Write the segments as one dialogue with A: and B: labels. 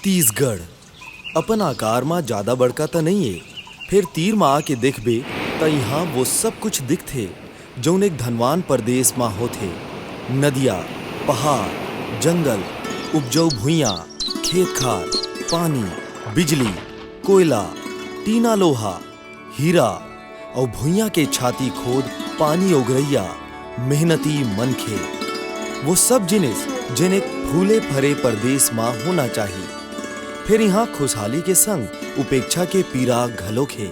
A: छत्तीसगढ़ अपन आकार में ज्यादा बड़का तो नहीं है, फिर तीर में आके देखबे तो यहाँ वो सब कुछ दिखथे जौन एक धनवान प्रदेश में होथे। नदिया, पहाड़, जंगल, उपजाऊ भुइयां, खेत खार, पानी, बिजली, कोयला, टीना लोहा, हीरा और भुइयां के छाती खोद पानी ओगरैया मेहनती मनखे, वो सब जिनिस जिन एक फूले भरे प्रदेश में होना चाहिए। फिर यहाँ खुशहाली के संग उपेक्षा के पीरा घलोक है।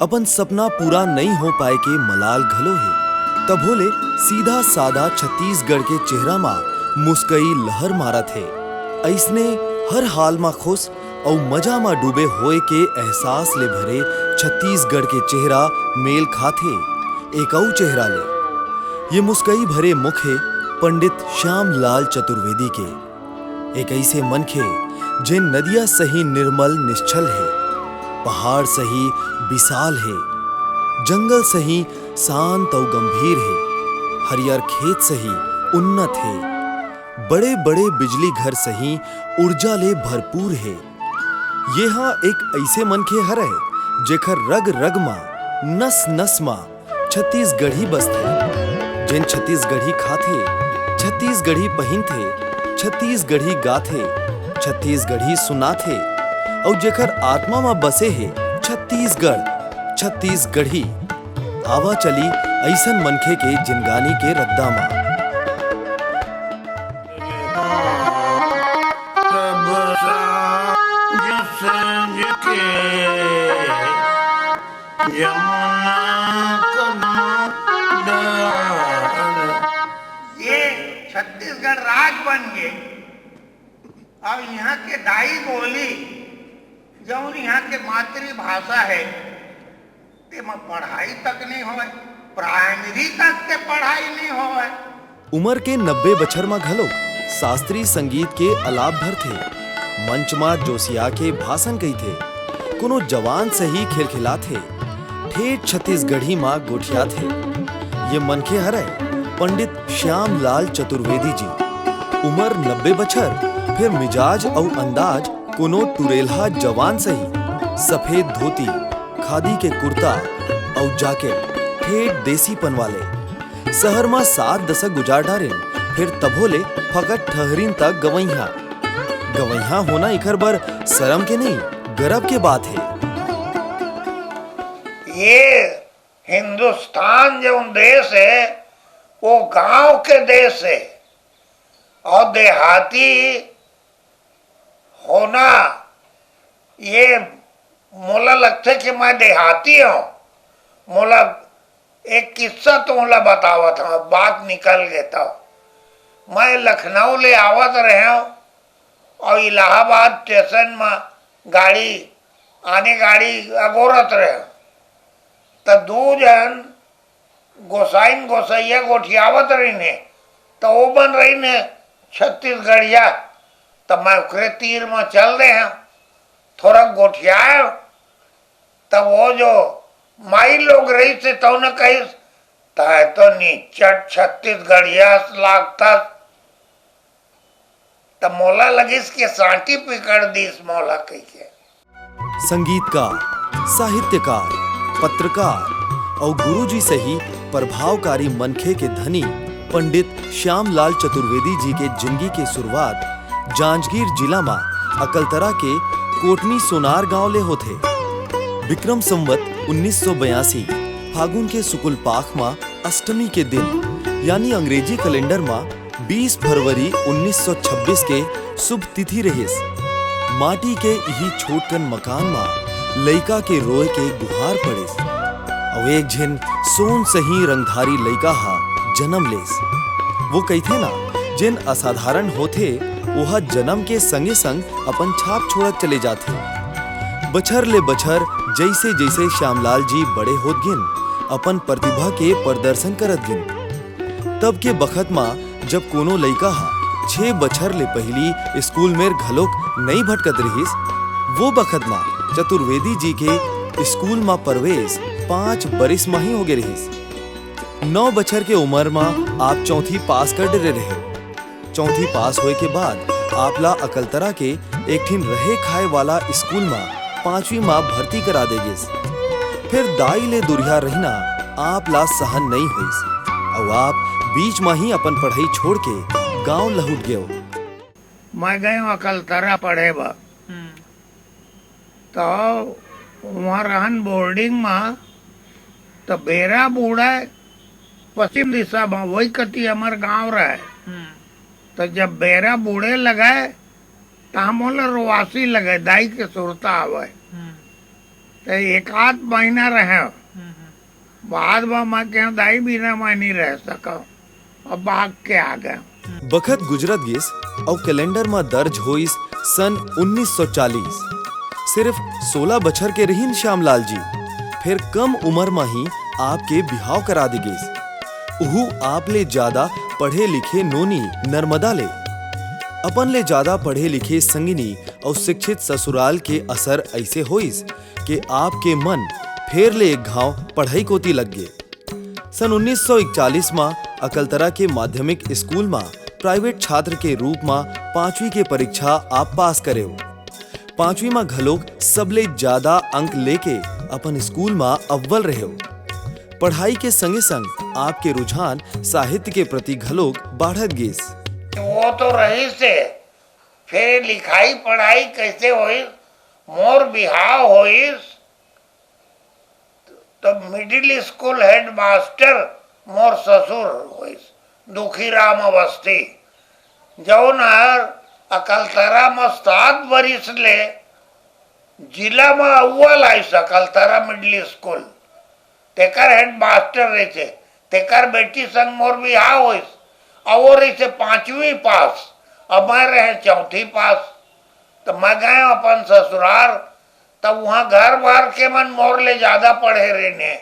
A: अपन सपना पूरा नहीं हो पाए के मलाल घलो है। तब बोले सीधा सादा छत्तीसगढ़ के चेहरा में मुस्कई लहर मारत है। ऐसने हर हाल में खुश और मजा में डूबे होए के एहसास ले भरे छत्तीसगढ़ के चेहरा मेल खाथे एक और चेहरा ले। ये मुस्कई भरे मुख है पंडित श्यामलाल चतुर्वेदी के। एक ऐसे मनखे जे नदिया सही निर्मल निश्चल है, पहाड़ सही विशाल है, जंगल सही शांत और गंभीर है, हरियर खेत सही उन्नत है, बड़े बड़े बिजली घर सही ऊर्जा ले भरपूर है। ये हाँ एक ऐसे मनखे हरे जेखर रग रग मा नस नस मा छत्तीसगढ़ी बसथे। जिन छत्तीसगढ़ी खाथे, छत्तीसगढ़ी पहिनथे, छत्तीसगढ़ी गाथे, छत्तीसगढ़ी सुनाथे और जेखर आत्मा में बसे है छत्तीसगढ़ छत्तीसगढ़ी। आवा चली ऐसन मनखे के जिनगानी के रद्दा मा।
B: छत्तीसगढ़ राज बन गए और यहाँ के दाई बोली जो यहाँ के मातृभाषा है तेमा पढ़ाई तक नहीं होए, प्राइमरी तक के पढ़ाई नहीं होए।
A: उम्र के 90 बछर में घलो शास्त्रीय संगीत के अलाप भर थे। मंच में जोशिया के भाषण कही थे, कोनो जवान से ही खिलखिला थे, ठेठ छत्तीसगढ़ी माँ गोठिया थे। ये मनखे हरे पंडित श्यामलाल चतुर्वेदी जी। उम्र 90 बछर, फिर मिजाज और अंदाज कोनो टुरेलहा जवान सही। सफेद धोती, खादी के कुर्ता और जैकेट ठेठ देसीपन वाले। शहर में 7 दशक गुजार डारे, फिर तभोले फकत ठहरीन तक गवैया होना इखर बर शर्म के नहीं गर्व के बात है।
B: ये हिंदुस्तान जो देश है वो गांव के देश है और देहाती होना ये मोला लगता है कि मैं देहाती हूँ। मोला एक किस्सा तो मोला बतावा था, बात निकल गया था। मैं लखनऊ ले आवत रहे हूँ और इलाहाबाद स्टेशन में गाड़ी अगोरत रहे, तो 2 जन गोसैया गोठियावत रही ने, तो वो बन रही ने छत्तीसगढ़िया। तो मैं उकरे तीर में चल रहे हैं, थोड़ा गोठियाए, तब वो जो माई लोग रही से तो न कही तो नीचट छत्तीसगढ़िया लागता। तब मोला लगिस के सांटी पिकड़ दीस मोला कही के।
A: संगीतकार, साहित्यकार, पत्रकार और गुरुजी से ही प्रभावकारी मनखे के धनी पंडित श्यामलाल चतुर्वेदी जी के जिंदगी की शुरुआत जांजगीर जिला में अकलतरा के कोटनी सोनार गांव ले होते। विक्रम संवत 1982 फागुन के शुक्ल पाख में अष्टमी के दिन यानी अंग्रेजी कैलेंडर में 20 फरवरी 1926 के शुभ तिथि रहिस। माटी के यही छोटकन मकान में लइका के रोए के गुहार पड़िस और एक झिन सोन सही रंगधारी लइका हा जन्म लेस। वो कहते ना जिन असाधारण होते वह जन्म के संगे संग अपन छाप छोड़त चले जाते। बछर ले बछर जैसे जैसे श्यामलाल जी बड़े होत गिन, अपन प्रतिभा के प्रदर्शन करत गिन। तब के बखत में जब कोनो लइका हा 6 बछर ले पहली स्कूल में घलोक नहीं भटकत रहिस, वो बखत में चतुर्वेदी जी के स्कूल में प्रवेश 5 बरिस में ही हो गए रहिस। 9 बछर के उम्र में आप चौथी पास कर डरे रहे। चौथी पास होए के बाद आपला अकलतरा के एक ठिन रहे खाए वाला स्कूल में 5वीं माँ भर्ती करा देगिस। फिर दाई ले दुरिया रहना आप ला सहन नहीं होइस और आप बीच में ही अपन पढ़ाई छोड़ के गांव लहुट गयो।
B: मैं गयो अकलतरा पढ़े बा, तो वहाँ रहन बोर्डिंग में, तो बेरा बूढ़ा पश्चिम दिशा में वही कति हमार गांव रहे। तो जब बेरा बूढ़े लगाए तो हम बोले रोवासी लगे दाई के सुरता आवे। तो एक आध महीना रहे, बाद में मैं क्या दाई बिना मैं नहीं रह सका और भाग के आ गया।
A: बखत गुजरत गिस और कैलेंडर में दर्ज होइस सन 1940। सिर्फ 16 बछर के रहीन श्यामलाल जी। फिर कम उम्र में ही आपके बिहाव करा दी गई। उहु आप ले ज्यादा पढ़े लिखे नोनी नर्मदा ले। अपन ले ज्यादा पढ़े लिखे संगिनी और शिक्षित ससुराल के असर ऐसे होइस कि आपके मन फेर ले एक घाव पढ़ाई कोती लग गए। सन 1941 में अकलतरा के माध्यमिक स्कूल में प्राइवेट छात्र के रूप में 5वीं के परीक्षा आप पास करे हो। 5वीं में घलोक सबले ज्यादा अंक लेके अपन स्कूल में अव्वल रहे हो। पढ़ाई के संगे संग आपके रुझान साहित्य के प्रति घलोक बढ़त गिस।
B: वो तो रही से फिर लिखाई पढ़ाई कैसे होई, मोर बिहाव होइस तो मिडिल स्कूल हेड मास्टर मोर ससुर होइस दुखी राम अवस्थी, जौन अकलतरा में 7 बरिस ले जिला में अव्वल आइस अकलतरा मिडिल स्कूल। तेकर हेड मास्टर रही थे, तेकर बेटी संग मोर बिहाव होइस और वो रही से 5वीं पास, अब मैं रहे 4थी पास। तो मैं गए अपन ससुराल, तब वहाँ घर बार के मन मोर ले ज्यादा पढ़े रहने।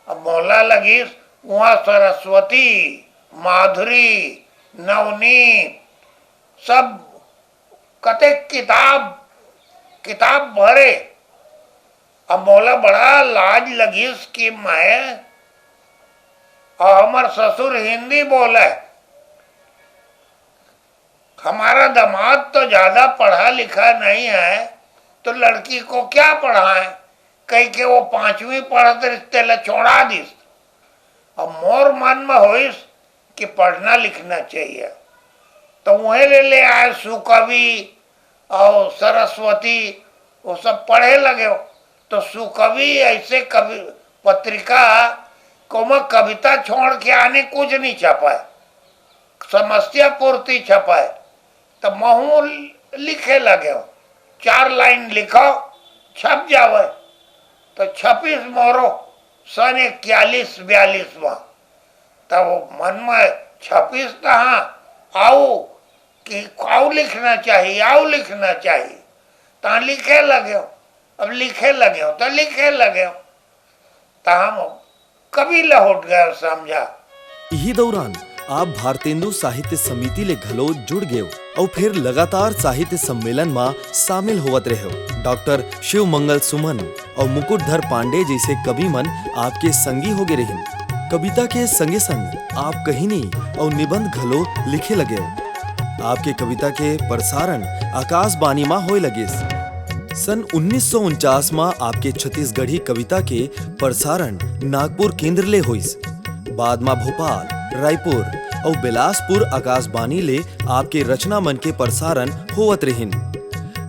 B: अब मोला लगी वहाँ सरस्वती, माधुरी, नवनीत सब कते किताब भरे। अब मोला बड़ा लाज लगी कि मैं और हमार ससुर हिंदी बोले, हमारा दामाद तो ज्यादा पढ़ा लिखा नहीं है तो लड़की को क्या पढ़ाए, कहीं के वो 5वीं पढ़त रिश्ते ला छोड़ा दिस। अब मोर मन में होइस कि पढ़ना लिखना चाहिए, तो वहीं ले आए सुकवि और सरस्वती, वो सब पढ़े लगे हो। तो सुकवि ऐसे कवि पत्रिका को मैं कविता छोड़ के आने कुछ नहीं छपाए, समस्या पूर्ति छपाए। तो महू लिखे लगे हो, 4 लाइन लिखो छप जावे। तो 26 मोरो सन 41-42 में, तब मन में 26 कहाँ आओ कि आओ लिखना चाहिए, आओ लिखना चाहिए। तो लिखे लगे हो, अब लिखे लगे हो तो लिखे लगे हो, तो हम कभी लौट गए समझा।
A: यही दौरान आप भारतेंदु साहित्य समिति ले घलो जुड़ गए और फिर लगातार साहित्य सम्मेलन में शामिल होवत रहे हो। डॉक्टर शिव मंगल सुमन और मुकुटधर पांडे जैसे कवि मन आपके संगी हो गए रहिन। कविता के संगे संग आप कहानी और निबंध घलो लिखे लगे हो। आपके कविता के प्रसारण आकाशवाणी में होए लगे। सन 1949 में आपके छत्तीसगढ़ी कविता के प्रसारण नागपुर केंद्र ले होइस। बाद में भोपाल, रायपुर और बिलासपुर आकाशवाणी ले आपके रचना मन के प्रसारण होवत रहिन।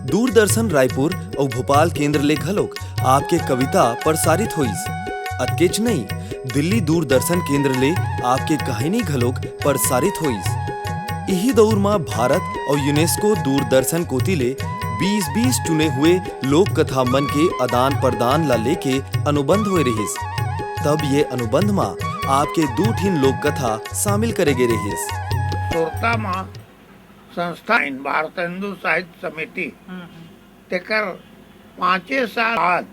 A: दूरदर्शन रायपुर और भोपाल केंद्र ले घलोक आपके कविता प्रसारित होइस। अतकेच नहीं, दिल्ली दूरदर्शन केंद्र ले आपके कहानी घलोक प्रसारित होइस। यही दौर में भारत और यूनेस्को दूरदर्शन कोती ले 20-20 चुने हुए लोक कथा मन के आदान प्रदान ला लेके अनुबंध हुए रहिस। तब ये अनुबंध में आपके 2 ठिन लोक कथा शामिल करे गए रहिस।
B: सुरता में संस्था भारतेंदु साहित्य समिति, तेकर 5 साल बाद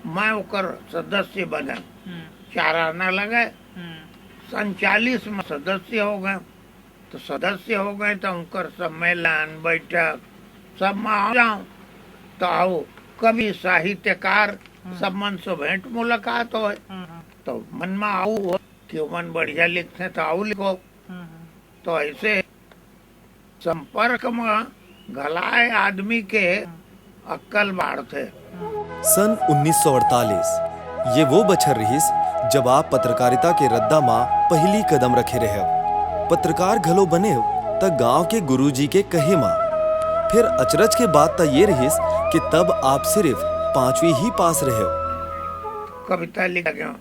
B: मैं ओकर सदस्य बने। 4 आना लगे, सन 40 में सदस्य हो गए। तो सदस्य हो गए तो उनकर सम्मेलन बैठक सब में आ जाऊं, तो आओ कभी साहित्यकार सब मन से भेंट मुलाकात हो। तो मन में आओ कि मन बढ़िया लिखते तो आओ लिखो। तो ऐसे संपर्क में गलाए आदमी के अक्कल बाढ़ थे।
A: सन 1948 ये वो बछर रहीस जब आप पत्रकारिता के रद्दा मां पहली कदम रखे रहे। पत्रकार घलो बने त गांव के गुरुजी के कहे मां। फिर अचरज के बात त ये रहीस कि तब आप सिर्फ 5वीं ही पास रहे।
B: कविता लिख गया।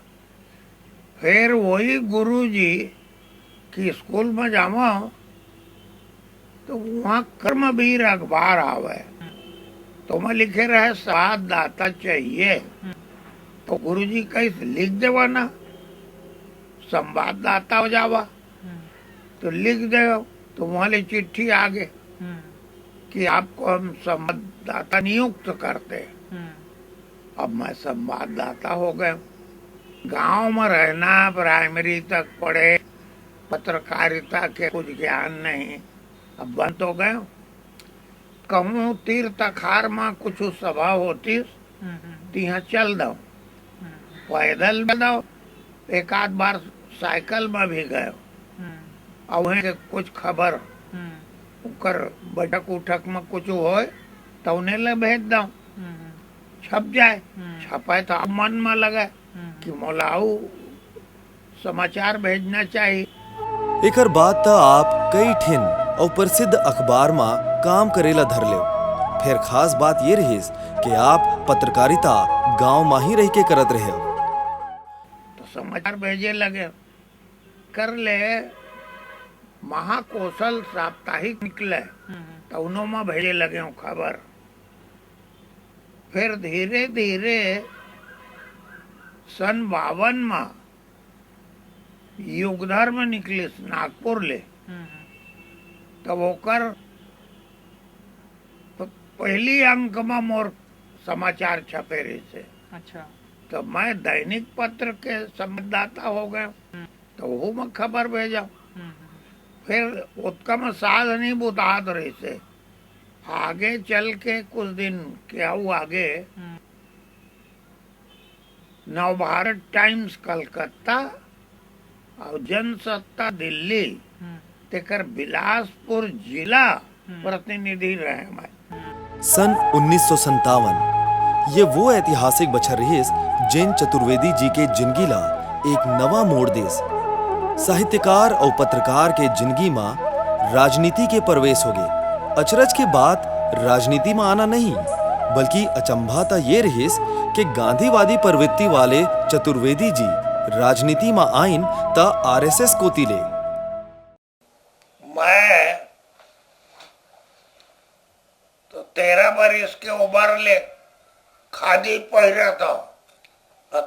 B: फिर वही गुरुजी की स्कूल में जावा तो वहाँ कर्मवीर अखबार आवे तो मैं लिखे रहे संवाददाता चाहिए। तो गुरुजी कैसे लिख देवा ना संवाददाता हो जावा। तो लिख दे तो वहाँ चिट्ठी आ गए कि आपको हम संवाददाता नियुक्त करते। अब मैं संवाददाता हो गया। गांव में रहना, प्राइमरी तक पढ़े, पत्रकारिता के कुछ ज्ञान नहीं, अब बंद तो गए। कहूँ तीर्थ अखार में कुछ सभा होती तिहा चल दो, पैदल दो, एक आध बार साइकिल में भी गए। अब वहीं कुछ खबर उकर बैठक उठक में कुछ हो तो उन्हें ले भेज दो, छप जाए। छपाए तो अब मन में लगे कि मोलाऊ समाचार भेजना चाहिए।
A: एकर बाद त आप कई ठिन और प्रसिद्ध अखबार में काम करेला धर ले। फिर खास बात ये रहीस कि आप पत्रकारिता गांव में ही रह के करत रहे।
B: तो समाचार भेजे लगे कर ले। महाकौशल साप्ताहिक निकले तो उन्होंने भेजे लगे हूँ खबर। फिर धीरे धीरे सन 52 में युगधर्म निकले नागपुर ले। तब ओकर पहली अंक में मोर समाचार छपे रहे से।
C: अच्छा।
B: तो मैं दैनिक पत्र के संवाददाता हो गया तो वो में खबर भेजा। फिर उसका में साध नहीं बुतात रही से। आगे चल के कुछ दिन क्या हुआ आगे नवभारत टाइम्स कलकत्ता और जनसत्ता दिल्ली तेकर बिलासपुर जिला प्रतिनिधि रहे मैं।
A: सन 1957 ये वो ऐतिहासिक बछर रहीस जैन चतुर्वेदी जी के जिंदगी ला एक नवा मोड़ देस। साहित्यकार और पत्रकार के जिंदगी में राजनीति के प्रवेश हो गए। अचरज के बाद राजनीति में आना नहीं बल्कि अचंभा था ये रहीस कि गांधीवादी प्रवृत्ति वाले चतुर्वेदी जी राजनीति में आइन त आरएसएस को तिले।
B: मैं तो 13 बरिस के उबर ले खादी पहरे तो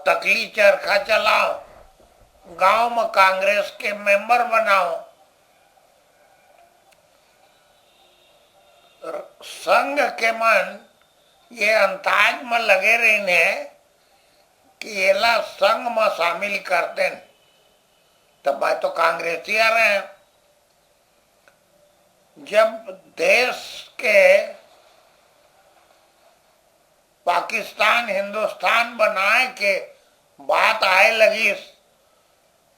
B: तकली चरखा चलाओ, गांव में कांग्रेस के मेंबर बनाओ, संघ के मन ये अंताज में लगे रहने कि येला संघ में शामिल करते। तब मैं तो कांग्रेसी आ रहे हैं। जब देश के पाकिस्तान हिंदुस्तान बनाए के बात आए लगी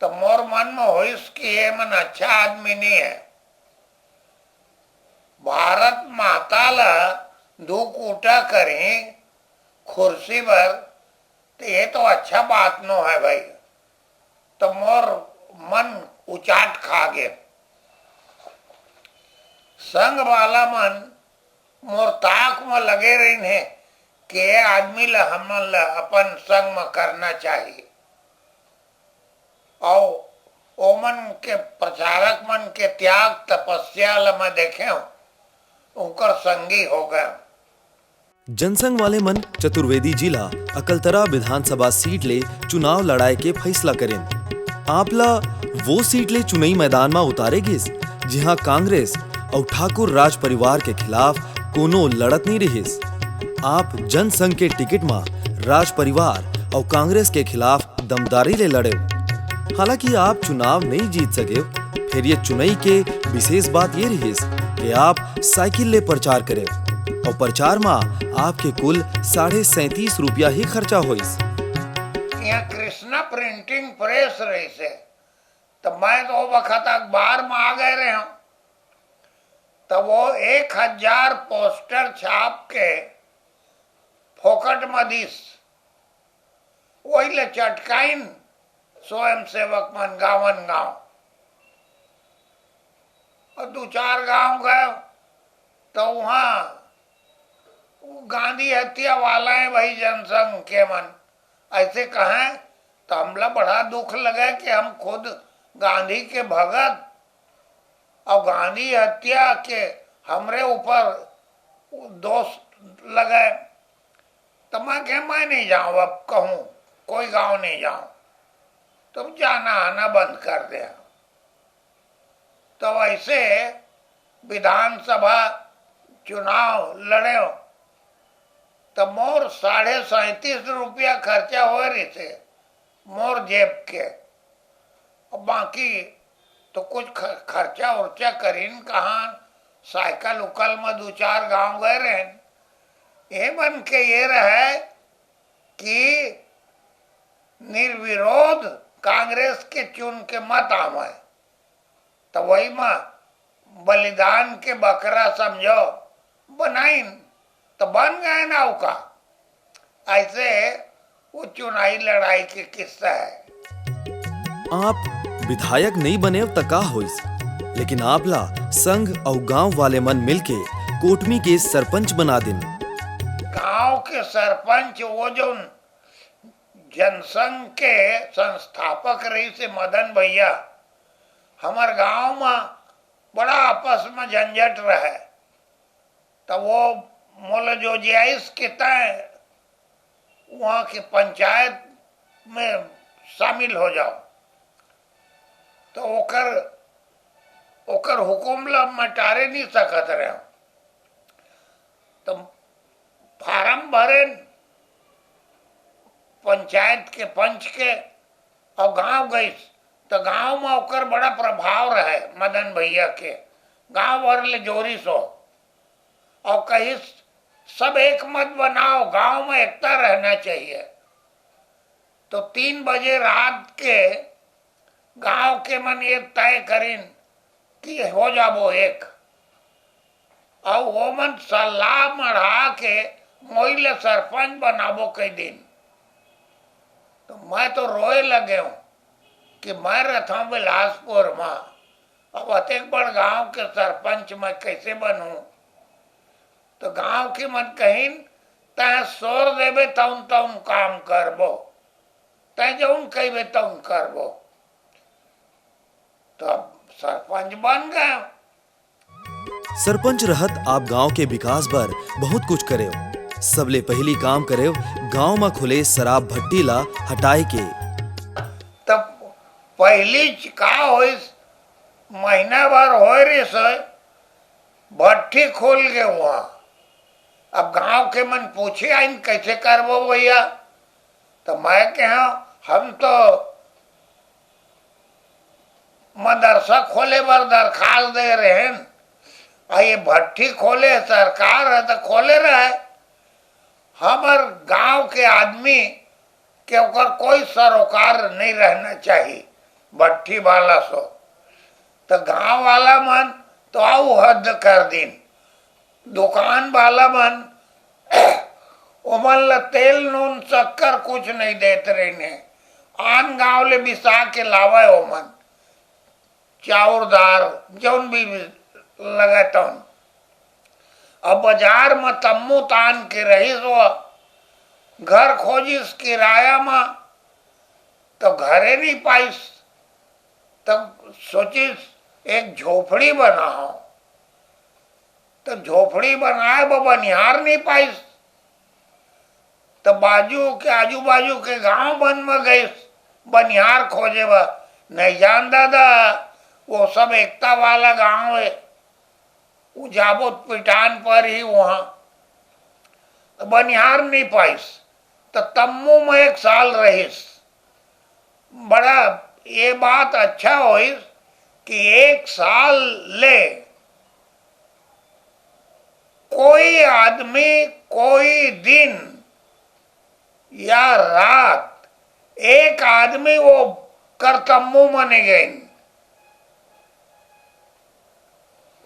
B: तो मोर मन में होइस कि ये मन अच्छा आदमी नहीं है। भारत माता ला धूक उठा करी कुर्सी पर तो ये तो अच्छा बात नो है भाई। तो मोर मन उचाट खा गए। संघ वाला मन मोर ताक में लगे रही कि ये आदमी ला हम अपन संग में करना चाहिए। और ओमन के प्रचारक मन के त्याग तपस्या ला मैं देखे उनकर संगी हो गया।
A: जनसंघ वाले मन चतुर्वेदी जिला अकलतरा विधानसभा सीट ले चुनाव लड़ाए के फैसला करें। आपला वो सीट ले चुनाई मैदान में उतारे गिस जहां कांग्रेस और ठाकुर राज परिवार के खिलाफ कोनो लड़त नहीं रहीस। आप जनसंघ के टिकट में राज परिवार और कांग्रेस के खिलाफ दमदारी ले लड़े। हालांकि आप चुनाव नहीं जीत सके। फिर ये चुनाई के विशेष बात ये रहीस कि आप साइकिल ले प्रचार करें और प्रचार में आपके कुल 37.5 रुपया ही खर्चा होइस।
B: यहाँ कृष्णा प्रिंटिंग प्रेस रही से तो मैं तो वक्त अखबार में आ गए रहे हूँ। तो वो 1000 पोस्टर छाप के फोकट मदीस वही ले चटकाइन स्वयं सेवक मन गावन गांव और 2-4 गांव गए तो वहां गांधी हत्या वाला है भाई जनसंघ के मन ऐसे कहें तो हमला बड़ा दुख लगा कि हम खुद गांधी के भगत और गांधी हत्या के हमरे ऊपर दोष लगे। तो मैं कह मैं नहीं जाऊं, अब कहूं कोई गांव नहीं जाऊं, तब जाना आना बंद कर दिया। तो ऐसे विधानसभा चुनाव लड़े हो तो मोर 37.5 रुपया खर्चा हो रही थे मोर जेब के, और बाकी तो कुछ खर्चा उर्चा करीन कहाँ, साइकिल उकल में 2-4 गांव गए रहे। ये बन के ये रहे कि निर्विरोध कांग्रेस के चुन के मत आवे, तो वही में बलिदान के बकरा समझो बनाइन तो बन गए ना का। ऐसे वो चुनावी लड़ाई के किस्सा है।
A: आप विधायक नहीं बने अब तक का होइस, लेकिन आपला संघ और गांव वाले मन मिलके कोटमी के सरपंच बना दिन।
B: गांव के सरपंच वो जो जनसंघ के संस्थापक रही से मदन भैया, हमार गांव में बड़ा आपस में झंझट रहे, तो वो मोल जो जायज के तय वहां की पंचायत में शामिल हो जाओ, तो ओकर हुकुम ला मटारे नहीं सकत रहे। तो फार्म भरे पंचायत के पंच के और गांव गई, तो गांव में ओकर बड़ा प्रभाव रहे मदन भैया के, गांव भर ले जोरी सो और कहीं सब एक मत बनाओ, गांव में एकता रहना चाहिए। तो 3 बजे रात के गांव के मन ये तय करीन कि हो जाबो एक, और वो मन सलाह मढ़ा के मोइले सरपंच बनाबो कई दिन। तो मैं तो रोए लगे हूं कि मैं रहता हूं बिलासपुर में, अब अतेक बड़ गांव के सरपंच मैं कैसे बनूं। तो गांव की मन कहीं तय शोर देवे तउन तउन काम करबो, तय जउन कहबे तउन करबो। तो अब सरपंच बन गए।
A: सरपंच रहत आप गांव के विकास बर बहुत कुछ करे हो। सबले पहली काम करे हो गांव में खुले शराब भट्टी ला हटाए के।
B: तब पहली का होइस महीना भर हो रही से भट्टी खोल के वहां। अब गांव के मन पूछे आइन कैसे करबो भैया, तो मैं कहा हम तो मदरसा खोले बर दरखास्त दे रहे हैं, और ये भट्टी खोले सरकार है तो खोले रहे। हमार गांव के आदमी के ऊपर कोई सरोकार नहीं रहना चाहिए भट्टी वाला सो। तो गांव वाला मन तो आओ हद कर दिन, दुकान वाला मन उमन तेल नून शक्कर कुछ नहीं देते रहने, आन गांव ले बिसा के लावे ओमन चाउर दार जौन भी लगता। अब बाजार में तम्मू तान के रही सो घर खोजिस किराया में, तो घरे नहीं पाइस, तब सोचिस एक झोपड़ी बनाओ। तो झोपड़ी बनाए वो बनिहार नहीं पाइस, तो बाजू के आजू बाजू के गांव बन में गई बनिहार खोजे बा। नहीं जान दादा वो सब एकता वाला गांव है, जाबो पिटान पर ही वहां तो बनिहार नहीं पाइस। तो तम्मू में 1 साल रहीस। बड़ा ये बात अच्छा हुई कि 1 साल ले कोई आदमी कोई दिन या रात एक आदमी वो कर तम्मू मने गए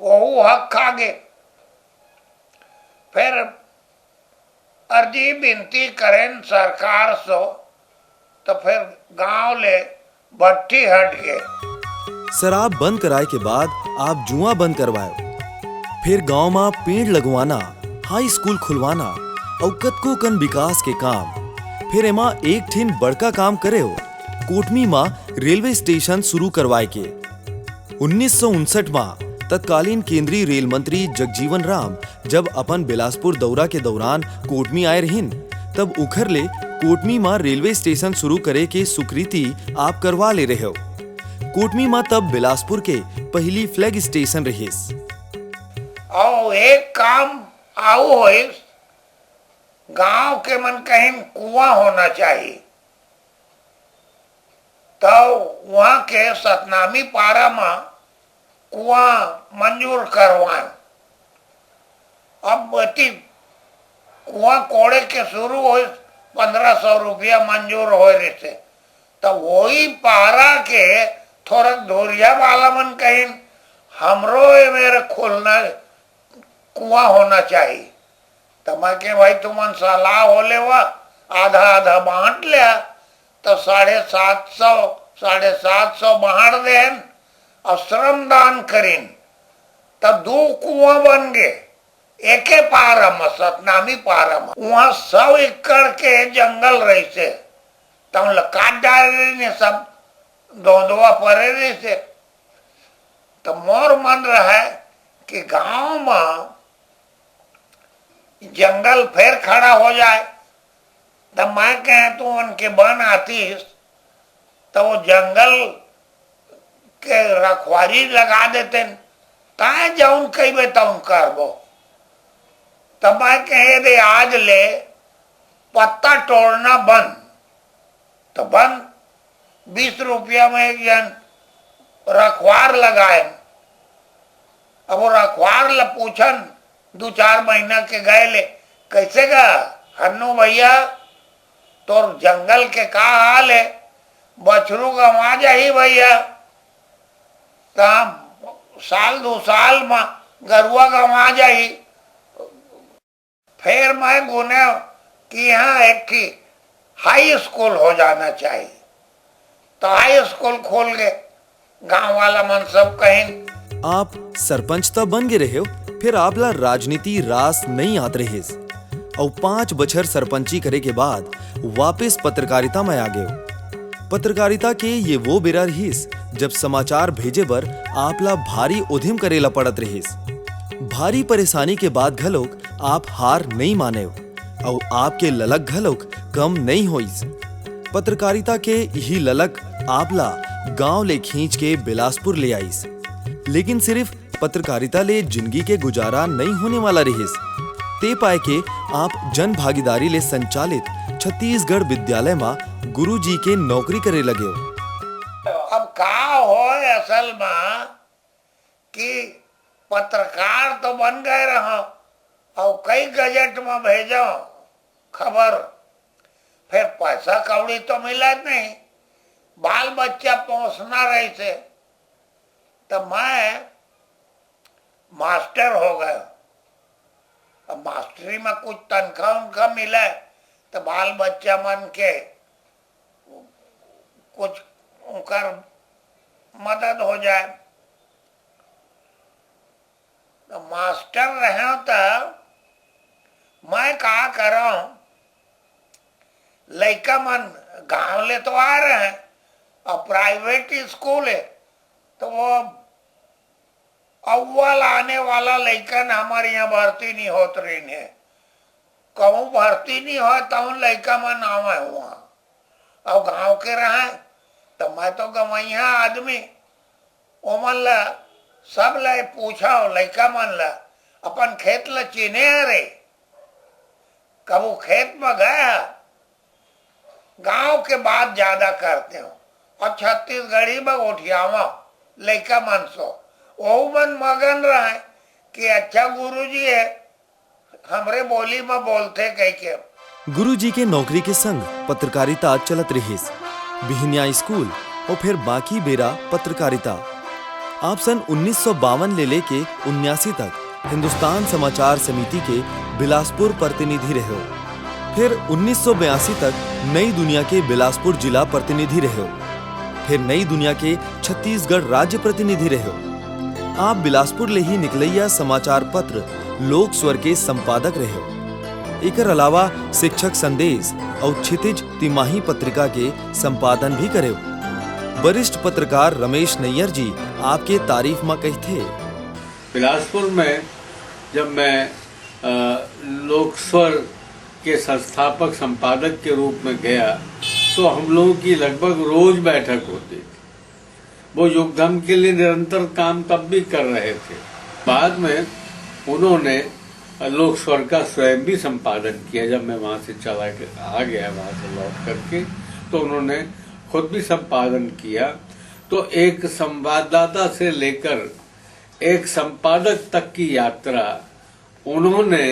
B: वो हक खागे। फिर अर्जी विनती करें सरकार सो, तो फिर गांव ले भट्टी हट गए।
A: शराब बंद कराए के बाद आप जुआ बंद करवाए, फिर गांव में पेड़ लगवाना, हाई स्कूल खुलवाना और कतको कन विकास के काम। फिर एमा एक ठिन बड़का काम करे हो, कोटमी में रेलवे स्टेशन शुरू करवाए के। 1959 में तत्कालीन केंद्रीय रेल मंत्री जगजीवन राम जब अपन बिलासपुर दौरा के दौरान कोटमी आए रहिन, तब उखर ले कोटमी में रेलवे स्टेशन शुरू करे के स्वीकृति आप करवा ले रहे हो। कोटमी में तब बिलासपुर के पहली फ्लैग स्टेशन रहीस।
B: और एक काम आओ होइस, गांव के मन कहीं कुआं होना चाहिए, तो वहां के सतनामी पारा में कुआं मंजूर करवाएं। अब बेटी कुआं कोड़े के शुरू हो 1500 रुपया मंजूर हो रहे थे, तो वही पारा के थोड़ा दूरिया वाला मन कहीं हमरो मेरे खोलना कुआं होना चाहिए। तो मैं के भाई तुमन सलाह हो ले वा आधा आधा बांट लिया, तो 750 बांट देन और श्रमदान करीन, तब 2 कुआं बन गए। एके पारा में सतनामी पारा में वहां 100 एकड़ के जंगल रही से, तब काट डाल रही सब दोंदवा परे रही से। तो मोर मन रहा है कि गांव में जंगल फिर खड़ा हो जाए, तब मैं कहे तू उनके बन आती तो वो जंगल के रखवारी लगा देते, कहा जाऊन कही तब करबो। तब मैं कहे रे आज ले पत्ता तोड़ना बंद, तो बंद 20 रुपया में एक जन रखवार लगाए। अब वो रखवार ला पूछन 2-4 महीना के गए ले, कैसे गा हन्नू भैया तो जंगल के का हाल है, बछरू गंवा जाही भैया, साल 2 साल में गरुआ गंवा जाही। फिर मैं गुने कि यहाँ एक की हाई स्कूल हो जाना चाहिए, तो हाई स्कूल खोल गए। गांव वाला मन सब कहीं
A: आप सरपंच तो बन गए रहे हो, फिर आपला राजनीति रास नहीं आत रहे और 5 बछर सरपंची करे के बाद वापस पत्रकारिता में आ गए हो। पत्रकारिता के ये वो बेरा रहीस जब समाचार भेजे बर आपला भारी उद्यम करेला पड़त रहीस। भारी परेशानी के बाद घलोक आप हार नहीं माने और आपके ललक घलोक कम नहीं होइस। पत्रकारिता के यही ललक आपला गांव ले खींच के बिलासपुर ले आईस। लेकिन सिर्फ पत्रकारिता ले जिंदगी के गुजारा नहीं होने वाला रहीस। ते पाए के आप जन भागीदारी ले संचालित छत्तीसगढ़ विद्यालय में गुरुजी के नौकरी करे लगे हो।
B: अब का हो असल में कि पत्रकार तो बन गए रहो और कई गजट में भेजो खबर, फिर पैसा कौड़ी तो मिला नहीं, बाल बच्चा पहुंचना रही से, तो मैं मास्टर हो गया। अब मास्टरी में कुछ तनख्वाह उनका मिला, तो बाल बच्चा मन के कुछ उनका मदद हो जाए। तो मास्टर रहे तो मैं कहा करूं, लड़का मन गांव ले तो आ रहे हैं और प्राइवेट स्कूल है, तो वो अव्वल आने वाला लड़कन हमारे यहाँ भर्ती नहीं होत रही है। कहूँ भर्ती नहीं हो तो लड़का मन आवे हुआ और गांव के रहे, तो मैं तो गवैया आदमी ओमन ला सब ले पूछा लड़का मन ला अपन खेत ला चिन्हे रे, कबू खेत में गया। गांव के बात ज्यादा करते हो और छत्तीसगढ़ी में उठियावा लड़का मन सो वो मन मगन रहे कि अच्छा गुरुजी है, हमरे बोली में बोलते कह के।
A: गुरुजी के नौकरी के संग पत्रकारिता चलत रहीस। बिहनिया स्कूल और फिर बाकी बेरा पत्रकारिता। आप सन 1952 ले लेके 79 तक हिंदुस्तान समाचार समिति के बिलासपुर प्रतिनिधि रहे हो। फिर 1982 तक नई दुनिया के बिलासपुर जिला प्रतिनिधि रहे हो। फिर नई दुनिया के छत्तीसगढ़ राज्य प्रतिनिधि रहे हो। आप बिलासपुर ले ही निकलैया समाचार पत्र लोक स्वर के संपादक रहे हो। एकर अलावा शिक्षक संदेश और क्षितिज तिमाही पत्रिका के संपादन भी करे हो। वरिष्ठ पत्रकार रमेश नैयर जी आपके तारीफ में कही थे।
C: बिलासपुर में जब मैं लोक स्वर के संस्थापक संपादक के रूप में गया तो हम लोगों की लगभग रोज बैठक होती थी। वो युगधर्म के लिए निरंतर काम तब भी कर रहे थे। बाद में उन्होंने लोक स्वर का स्वयं भी संपादन किया। जब मैं वहां से चला आ गया, वहां से लौट करके, तो उन्होंने खुद भी संपादन किया। तो एक संवाददाता से लेकर एक संपादक तक की यात्रा उन्होंने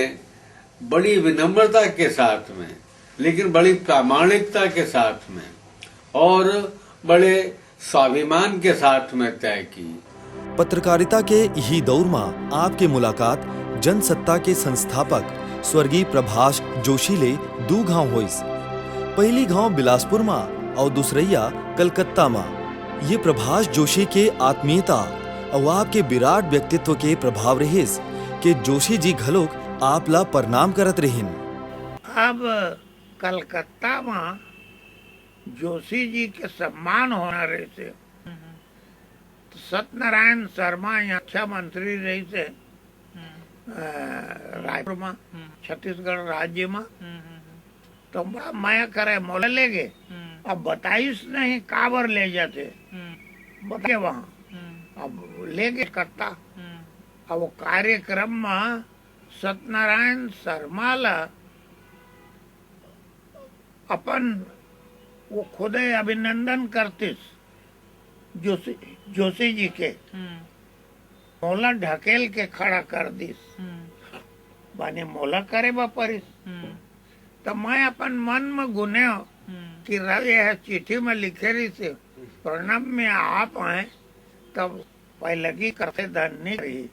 C: बड़ी विनम्रता के साथ में, लेकिन बड़ी प्रामाणिकता के साथ में और बड़े स्वाभिमान के साथ में तय की।
A: पत्रकारिता के यही दौर में आपके मुलाकात जनसत्ता के संस्थापक स्वर्गीय प्रभाष जोशी ले दू गांव होइस। पहली गांव बिलासपुर में और दूसरैया कलकत्ता में। ये प्रभाष जोशी के आत्मीयता और आपके विराट व्यक्तित्व के प्रभाव रहिस कि जोशी जी घलोक आप ला प्रणाम करत रहिन।
B: अब कलकत्ता में जोशी जी के सम्मान होना रहे थे, तो सत्यनारायण शर्मा यहाँ रक्षा मंत्री रही थे रायपुर में, छत्तीसगढ़ राज्य में। तो बड़ा माया करे मोला ले गए। अब बताइस नहीं काबर ले जाते, बता वहाँ अब ले गए कलकत्ता। अब वो कार्यक्रम में सत्यनारायण शर्मा ला अपन वो खुदे अभिनंदन करतीस जोशी जी के। मोला ढकेल के खड़ा कर दिस, बाने मोला करे बापरिस। तो मैं अपन मन में गुने कि रवि है चिट्ठी में लिखे रही से प्रणब में आप आए तब पहलगी करते धन्य रही।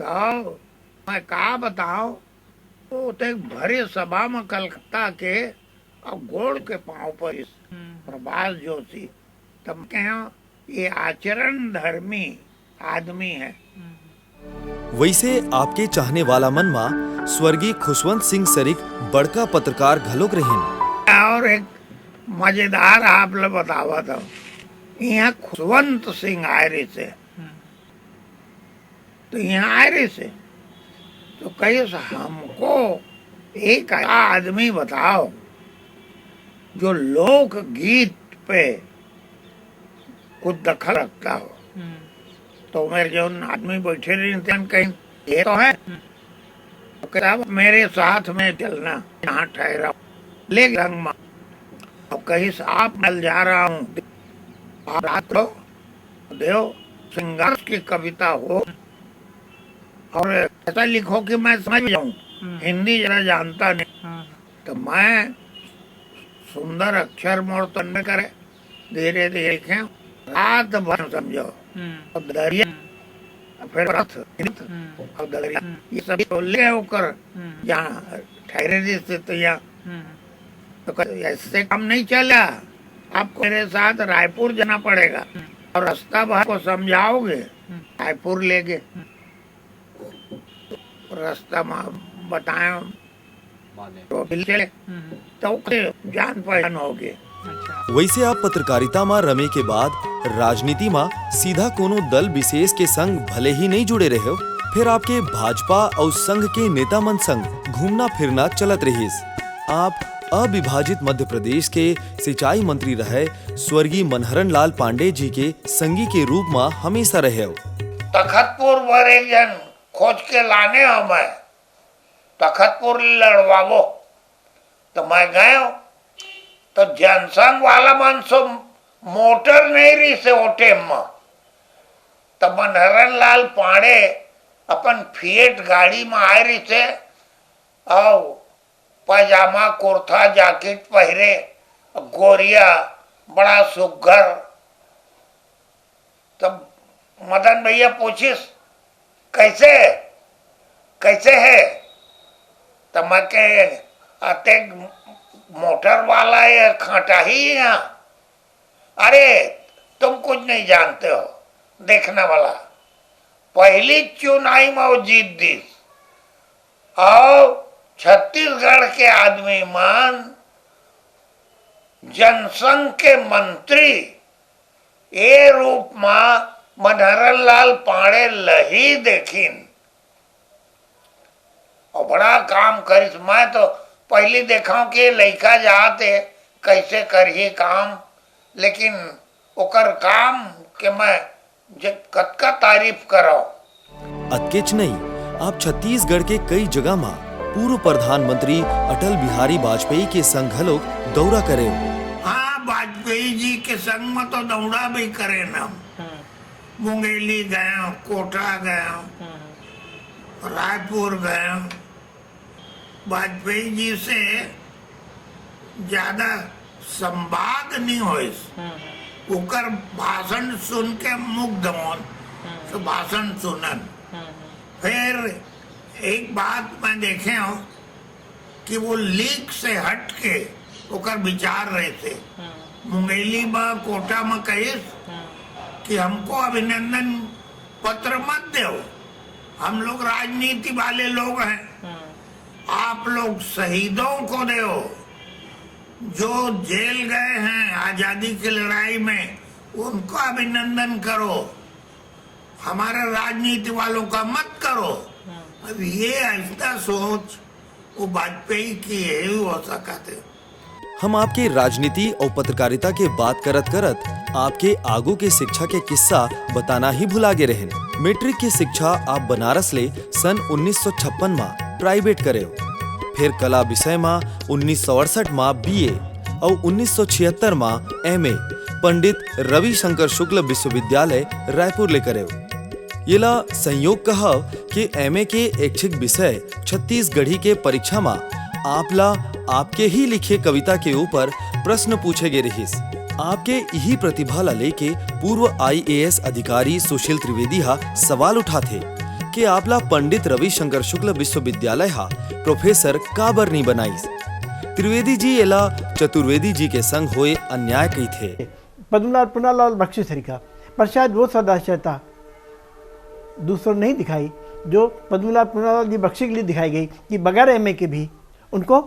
B: तो मैं कहा बताओ, तो एक भरे सभा में कलकत्ता के और गोड़ के पांव पर इस प्रभाष जोशी, तब कहो ये आचरण धर्मी आदमी है।
A: वैसे आपके चाहने वाला मन में स्वर्गीय खुशवंत सिंह सरिक बड़का पत्रकार घलोक रहिन।
B: और एक मजेदार आप लोग बतावा था, यहाँ खुशवंत सिंह आए रहे थे। तो यहाँ आए रहे थे तो कहे हमको एक आदमी बताओ जो लोक गीत पे कुछ दखल रखता हो। तो मेरे जो आदमी बैठे रहे कहीं ये तो है, तो मेरे साथ में चलना, यहाँ ठहरा ले रंग में। अब कहीं से आप मिल जा रहा हूँ, आप रात को देव श्रृंगार की कविता हो और ऐसा लिखो कि मैं समझ जाऊं। हिंदी जरा जानता नहीं, तो मैं सुंदर अक्षर मोड़ तो न करे, धीरे धीरे लिखे, रात भर समझो। और दरिया फिर रथ और दरिया ये सब तो ले होकर जहाँ ठहरे जैसे तो यहाँ तो ऐसे काम नहीं चला। आपको मेरे साथ रायपुर जाना पड़ेगा और रास्ता भर को समझाओगे, रायपुर ले गए। रास्ता में बताए तो चले तो जान पहचान हो गए।
A: वैसे आप पत्रकारिता में रमे के बाद राजनीति में सीधा कोनो दल विशेष के संग भले ही नहीं जुड़े रहे हो, फिर आपके भाजपा और संघ के नेता मन संग घूमना फिरना चलत रहीस। आप अविभाजित मध्य प्रदेश के सिंचाई मंत्री रहे स्वर्गीय मनहरन लाल पांडे जी के संगी के रूप में हमेशा रहे हो।
B: तखतपुर पर एक जन खोज के लाने हो, मैं तखतपुर लड़वावो तो मैं गए। तो जनसंघ वाला मन सो मोटर नहीं रही से ओटे में, तो मनहरन लाल पांडे अपन फिएट गाड़ी में आए रही थे और पैजामा कुर्ता जैकेट पहरे, गोरिया बड़ा सुघर। तब मदन भैया पूछिस कैसे कैसे है, तो मैं के अते मोटर वाला या खाटा ही यहाँ। अरे तुम कुछ नहीं जानते हो, देखने वाला पहली चुनाई में वो जीत दी और छत्तीसगढ़ के आदमी मान जनसंघ के मंत्री ये रूप में मनहरन लाल पांडे लही देखिन और बड़ा काम करिस। मैं तो पहली देखा कि लड़का जाते कैसे करिए काम, लेकिन ओकर काम के मैं कतका तारीफ करो।
A: अतकेच नहीं, आप छत्तीसगढ़ के कई जगह में पूर्व प्रधानमंत्री अटल बिहारी वाजपेयी के संग घलोक दौरा करे।
B: हाँ, वाजपेयी जी के संग में तो दौड़ा भी करे ना। मुंगेली गया, कोटा गया, रायपुर गया। वाजपेयी जी से ज्यादा संवाद नहीं होइस, उकर भाषण सुन के मुग्ध होन, तो भाषण सुनन। फिर एक बात मैं देखे हूँ कि वो लीक से हट के उकर विचार रहे थे। मुंगेली में, कोटा में कहिस कि हमको अभिनंदन पत्र मत दो, हम लोग राजनीति वाले लोग हैं, आप लोग शहीदों को दो जो जेल गए हैं आजादी की लड़ाई में, उनको अभिनंदन करो, हमारे राजनीति वालों का मत करो। अब ये ऐसा सोच वो वाजपेयी की यही हो सका थे।
A: हम आपके राजनीति और पत्रकारिता के बात करत करत आपके आगू के शिक्षा के किस्सा बताना ही भुला गे रहन। मैट्रिक की शिक्षा आप बनारस ले सन 1956 में प्राइवेट करे, फिर कला विषय में 1968 में बीए और 1976 में एमए पंडित रविशंकर शुक्ल विश्वविद्यालय रायपुर ले करे। येला संयोग कहा कि एमए के ऐच्छिक विषय छत्तीसगढ़ी के परीक्षा में आपला आपके ही लिखे कविता के ऊपर प्रश्न पूछे गए रहिस। आपके यही प्रतिभा ला लेके पूर्व आईएएस अधिकारी सुशील त्रिवेदी हा सवाल उठाथे कि आपला पंडित रविशंकर शुक्ल विश्वविद्यालय हा प्रोफेसर काबर नहीं बनाइस। त्रिवेदी जी येला चतुर्वेदी जी के संग होए अन्याय कही थे।
D: पद्मलाल पुनालाल बख्शी तरीका पर शायद वो सदाशयता दूसरों नहीं दिखाई जो पद्मलाल पुनालाल जी बख्शी के लिए दिखाई गई कि बगैर एमए के भी उनको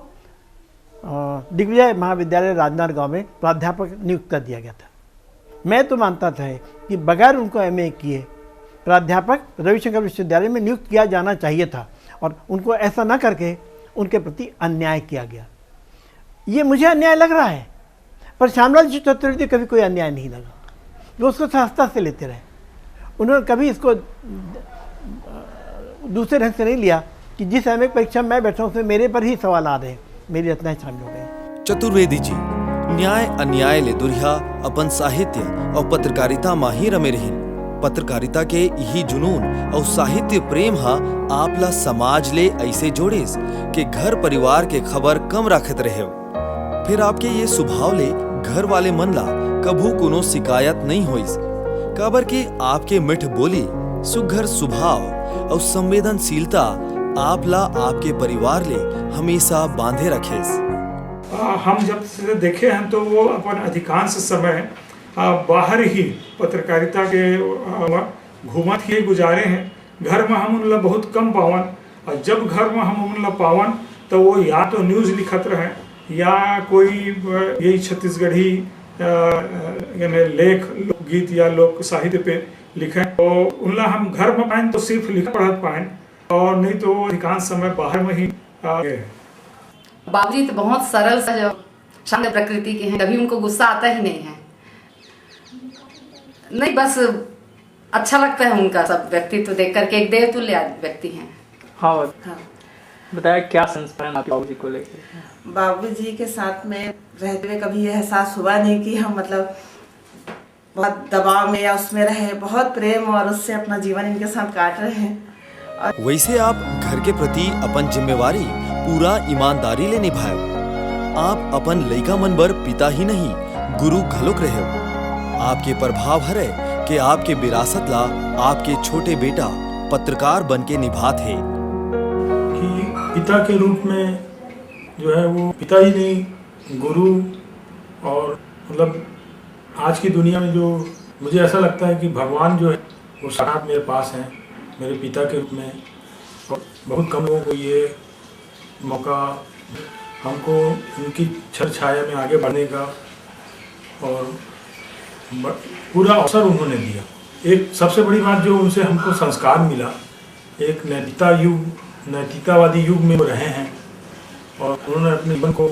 D: दिग्विजय महाविद्यालय राजनांदगांव में प्राध्यापक नियुक्त कर दिया गया था। मैं तो मानता था कि बगैर उनको एमए किए प्राध्यापक रविशंकर विश्वविद्यालय में नियुक्त किया जाना चाहिए था और उनको ऐसा न करके उनके प्रति अन्याय किया गया। ये मुझे अन्याय लग रहा है, पर श्यामलाल जी चतुर्वेदी कभी कोई अन्याय नहीं लगा, वो उसको सहजता से लेते रहे। उन्होंने कभी इसको दूसरे ढंग से नहीं लिया कि जिस एमए परीक्षा मैं बैठा हूँ उसमें मेरे पर ही सवाल आ रहे हैं, मेरी रचनाएं शामिल हो गई।
A: चतुर्वेदी जी न्याय अन्याय ले दुरिया अपन साहित्य और पत्रकारिता माही रमे रहिन। पत्रकारिता के यही जुनून और साहित्य प्रेम हा आपला समाज ले ऐसे जोड़ेस कि घर परिवार के खबर कम रखत रहे। फिर आपके ये स्वभाव ले घर वाले मन ला कभू कोनो शिकायत नहीं होइस, काबर के आपके मिठ बोली, सुघर स्वभाव और संवेदनशीलता आपला आपके परिवार ले हमेशा बांधे रखेस।
E: हम जब से देखे हैं तो वो अपन अधिकांश समय बाहर ही पत्रकारिता के घूमत ही गुजारे हैं। घर में हम उनला बहुत कम पावन, और जब घर में हम उनला पावन तो वो या तो न्यूज़ लिखत रहे या कोई यही छत्तीसगढ़ी यानी लेख, लोकगीत या लोक साहित्य पे लिखे। तो उनला हम घर में पाएं तो सिर्फ लिख पढ़त पाएं, और नहीं तो अधिकांश समय बाहर में ही
F: बाबूजी तो बहुत सरल सा जो शांत प्रकृति के हैं, कभी उनको गुस्सा आता ही नहीं है। नहीं, बस अच्छा लगता है उनका सब व्यक्तित्व देख करके, एक देवतुल्य व्यक्ति हैं।
G: हाँ, बताया क्या संस्कार आपके बाबूजी को लेकर?
H: बाबूजी के साथ में रहते हुए कभी यह एहसास हुआ नहीं कि हम मतलब बहुत दबाव में या उसमें रहे, बहुत प्रेम और उससे अपना जीवन इनके साथ काट रहे हैं।
A: वैसे आप घर के प्रति अपन जिम्मेवारी पूरा ईमानदारी ले निभाए। आप अपन लइका मन बर पिता ही नहीं गुरु घलोक रहे। आपके प्रभाव हरे कि आपके विरासत ला आपके छोटे बेटा पत्रकार बन के निभा थे।
E: कि पिता के रूप में जो है वो पिता ही नहीं, गुरु, और मतलब आज की दुनिया में जो मुझे ऐसा लगता है कि भगवान जो है वो साक्षात मेरे पास हैं, मेरे पिता के रूप में। और बहुत कम लोगों को ये मौका, हमको उनकी छत्र छाया में आगे बढ़ने का और पूरा अवसर उन्होंने दिया। एक सबसे बड़ी बात जो उनसे हमको संस्कार मिला, एक नैतिकतावादी युग में वो रहे हैं और उन्होंने अपने जीवन को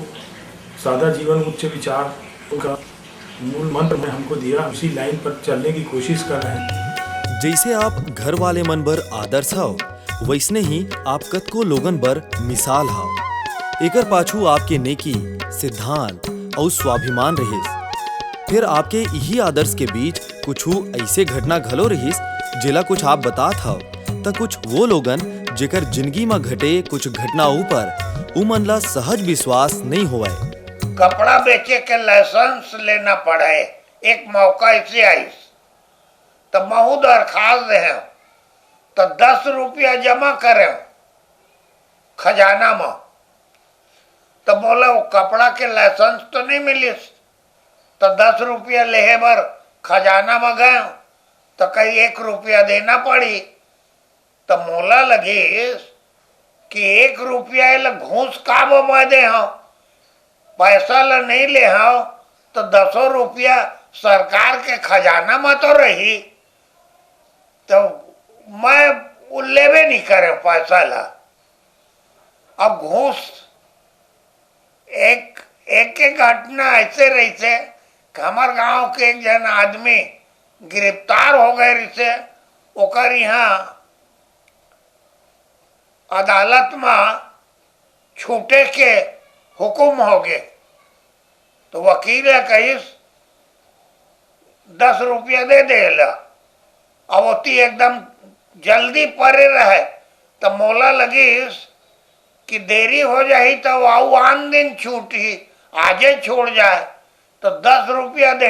E: सादा जीवन उच्च विचार उनका मूल मंत्र में हमको दिया। उसी लाइन पर चलने की कोशिश कर रहे हैं।
A: जैसे आप घर वाले मन बर आदर्श हो, वैसने ही आप कतको लोगन बर मिसाल हो। एकर पाछू आपके नेकी, सिद्धांत और स्वाभिमान रहिस। फिर आपके यही आदर्श के बीच कुछ ऐसे घटना घलो रहिस जिला कुछ आप बातात हो, त कुछ वो लोगन जेकर जिंदगी में घटे कुछ घटना ऊपर उमन ला सहज विश्वास नहीं हुआ।
B: कपड़ा बेचे के लाइसेंस लेना पड़े, एक मौका ऐसे आई तो महू दरखास्त दे तो 10 रुपया जमा करे खजाना में, तो बोला वो कपड़ा के लाइसेंस तो नहीं मिलिस, तो 10 रुपया लेहे बर खजाना में गए तो कहीं 1 रुपया देना पड़ी। तो मोला लगी कि 1 रुपया घूस का मैं दे हाँ, पैसा ला नहीं ले हाँ, तो 10 रुपया सरकार के खजाना में तो रही, तो मैं लेवे नहीं करे पैसा ला। अब घूस एक घटना ऐसे रही से कि हमारे गांव के एक जन आदमी गिरफ्तार हो गए रिसे, ओकर यहाँ अदालत में छूटे के हुक्म हो गए, तो वकील कहीस 10 रुपया दे देला। अब होती एकदम जल्दी परे रहे, तो मोला लगी कि देरी हो जाए तो वो आन दिन छूटी, आजे छोड़ जाए, तो 10 रुपया दे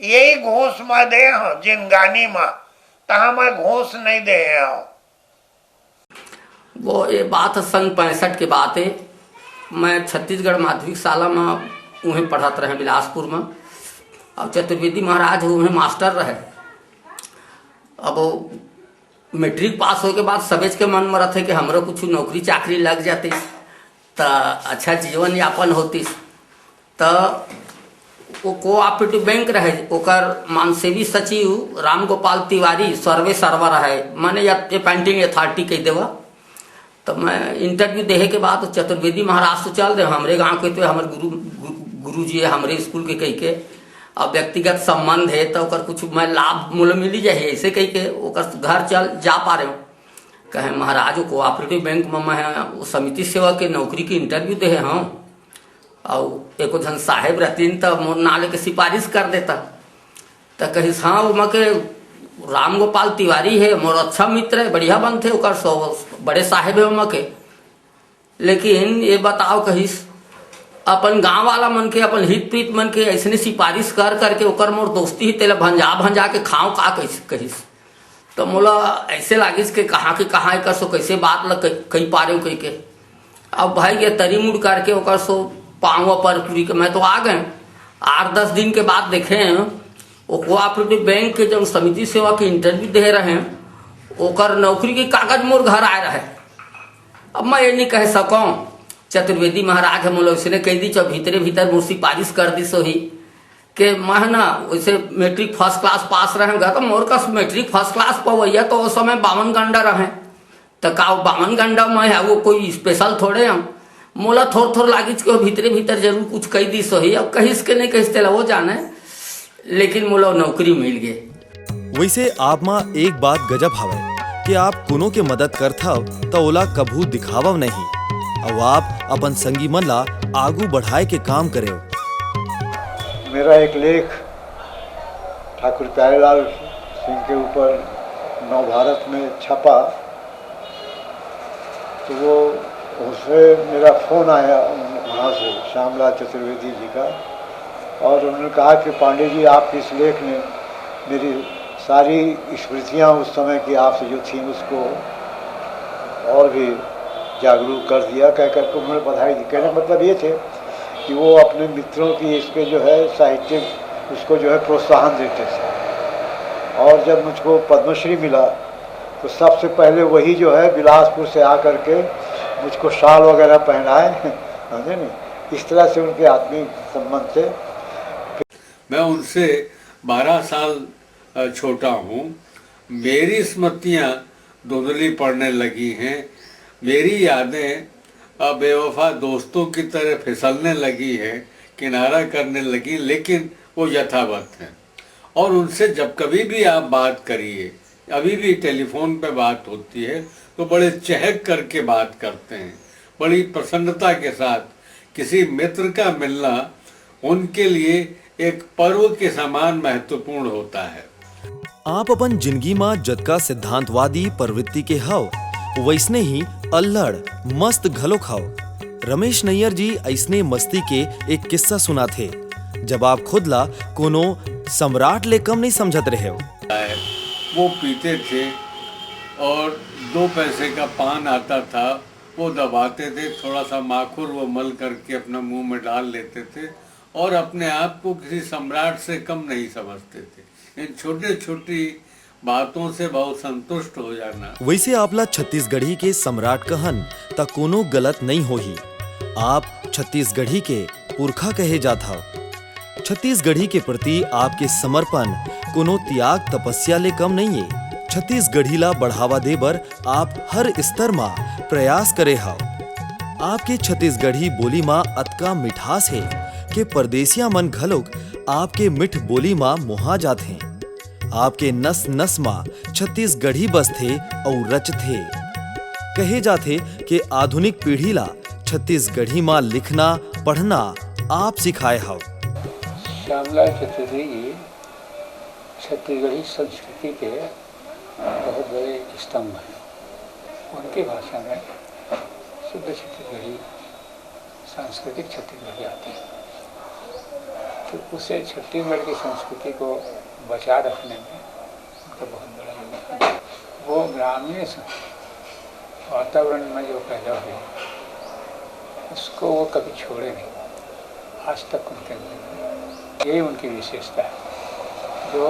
B: यही घूस में दे जिनगानी में, तहाँ मैं घूस नहीं दे।
I: वो ये बात 65 के बात है। मैं छत्तीसगढ़ माध्यमिक शाला में उन्हें पढ़ाते रहे बिलासपुर में, और चतुर्वेदी महाराज उन्हें मास्टर रहे। अब मैट्रिक पास हो के बाद सवेज के मन में रहते कि हमरो कुछ नौकरी चाकरी लग जाती तो अच्छा जीवन यापन होती। तो वो कोऑपरेटिव बैंक रहे, ओकर मानसेवी सचिव राम गोपाल तिवारी सर्वे सर्वा रहे, माने अपॉइंटिंग अथॉरिटी कह देवा। तो मैं इंटरव्यू देहे के बाद चतुर्वेदी महाराज तो चल दे हमरे गांव के, तो हमारे गुरु जी है हमरे स्कूल के कह के, अब व्यक्तिगत संबंध है तो ओकर कुछ मैं लाभ मूल्य मिली जाए ऐसे कह के ओकर घर चल जा पा रहे हो। कहे महाराज वो कोऑपरेटिव बैंक में मैं समिति सेवा के नौकरी की इंटरव्यू दे हाँ, और एको जन साहेब रहतीन तो मोर नाले के सिफारिश कर देता। तो कहिस हाँ वो के राम गोपाल तिवारी है मोर अच्छा मित्र है, बढ़िया बनते ओकर बड़े साहेब है उमा के। लेकिन ये बताओ कहिस अपन गांव वाला मन के, अपन हित प्रीत मन के ऐसने सिफारिश कर करके ओकर मोर दोस्ती ही तेला भंजा के खाओ का कहिस। तो मोला ऐसे लागिस के कहाँ के कहाँ एक सो कैसे बात ल कही पा रहे हो कही के। अब भाई ये तरी मुड़ करके ओकर सो पाँव पर पूरी के मैं तो आ गए। 8-10 दिन के बाद देखे वो कोऑपरेटिव बैंक के जब समिति सेवा के इंटरव्यू दे रहे हैं, ओकर नौकरी के कागज मोर घर आए रहे। अब मैं ये नहीं कह सकूँ, चतुर्वेदी महाराज हम लोग उसने कह दी चो भीतर मोर सिफारिश कर दी सो ही कि मैं ना वैसे मैट्रिक फर्स्ट क्लास पास रहेगा, तो मोर का मैट्रिक फर्स्ट क्लास पवैया तो उस समय 52 घंटा रहे। तो का 52 घंटा में है वो कोई स्पेशल थोड़े हम, मोला थोड़ लागिच के भीतर जरूर कुछ कह दी सो ही। अब कहिस के नहीं कहिस तेला वो जाने, लेकिन मोला नौकरी मिल गई।
A: वैसे आप माँ एक बात गजब हवे कि आप कोनो के मदद करता तो ओला कभू दिखावा नहीं, और आप अपन संगी मन ला आगू बढ़ाए के काम करे।
J: मेरा एक लेख ठाकुर प्यारेलाल सिंह के ऊपर नवभारत में छपा, तो वो उससे मेरा फ़ोन आया वहाँ से श्यामलाल चतुर्वेदी जी का, और उन्होंने कहा कि पांडे जी आप इस लेख ने मेरी सारी स्मृतियाँ उस समय की आपसे जो थी उसको और भी जागरूक कर दिया। कह कर के उन्होंने बधाई दी। कहने का मतलब ये थे कि वो अपने मित्रों की इसके जो है साहित्य उसको जो है प्रोत्साहन देते थे। और जब मुझको पद्मश्री मिला तो सबसे पहले वही जो है बिलासपुर से आकर के मुझको शाल वगैरह पहनाए, समझे नहीं। इस तरह से उनके आत्मीय संबंध थे।
C: मैं उनसे 12 साल छोटा हूँ। मेरी स्मृतियाँ धुंधली पड़ने लगी हैं। मेरी यादें अब बेवफा दोस्तों की तरह फिसलने लगी है, किनारा करने लगी, लेकिन वो यथावत हैं। और उनसे जब कभी भी आप बात करिए, अभी भी टेलीफोन पे बात होती है तो बड़े चहक करके बात करते हैं, बड़ी प्रसन्नता के साथ। किसी मित्र का मिलना उनके लिए एक पर्व के समान महत्वपूर्ण होता है।
A: आप अपन जिंदगी में जतका सिद्धांतवादी प्रवृत्ति के हव वैसने ही अल्लड़ मस्त घलो खाओ। रमेश नैयर जी ऐसने मस्ती के एक किस्सा सुना थे जब आप खुद ला कोनो सम्राट ले कम नहीं समझत रहे हो।
C: वो पीते थे और 2 पैसे का पान आता था, वो दबाते थे, थोड़ा सा माखुर वो मल करके अपना मुंह में डाल लेते थे और अपने आप को किसी सम्राट से कम नहीं समझते थे। इन छोटी छोटी बातों से बहुत संतुष्ट हो जाना।
A: वैसे आपला छत्तीसगढ़ी के सम्राट कहन ता कोनो गलत नहीं होही। आप छत्तीसगढ़ी के पुरखा कहे जात हव। छत्तीसगढ़ी के प्रति आपके समर्पण कोनो त्याग तपस्या ले कम नहीं है। छत्तीसगढ़ी ला बढ़ावा दे बर आप हर स्तर मा प्रयास करे हव। आपके छत्तीसगढ़ी बोली मा अतका मिठास है कि परदेसिया मन घलोक आपके मिठ बोली मा मोहा जात हैं। आपके नस नस मा छत्तीसगढ़ी बस थे और रच थे। कहे जाते कि आधुनिक पीढ़ी ला छत्तीसगढ़ी मा लिखना पढ़ना आप सिखाए हव।
K: श्यामलाल चतुर्वेदी जी छत्तीसगढ़ी संस्कृति के बहुत बड़े स्तंभ हैं। उनकी भाषा में शुद्ध छत्तीसगढ़ी, सांस्कृतिक छत्तीसगढ़ी आती है। तो उसे छत्तीसगढ़ की संस्कृति को बचा रखने में उनका बहुत बड़ा योगदान है। वो ग्रामीण वातावरण में जो पैदा हुए उसको वो कभी छोड़े नहीं, आज तक उनके अंदर यही उनकी विशेषता है जो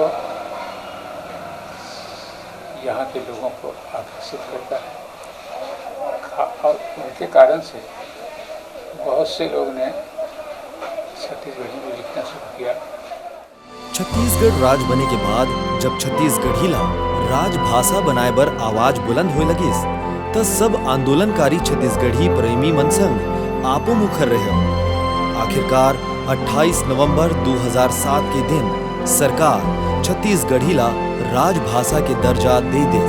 K: यहाँ के लोगों को आकर्षित करता है। और उनके कारण से बहुत से लोग ने छत्तीसगढ़ी में लिखना शुरू किया।
A: छत्तीसगढ़ राज बने के बाद जब छत्तीसगढ़ी ला राजभाषा बनाए बर आवाज बुलंद होए लगिस त सब आंदोलनकारी छत्तीसगढ़ी प्रेमी मन संग आपो मुखर रहे। आखिरकार 28 नवंबर 2007 के दिन सरकार छत्तीसगढ़ी ला राजभाषा के दर्जा दे दे।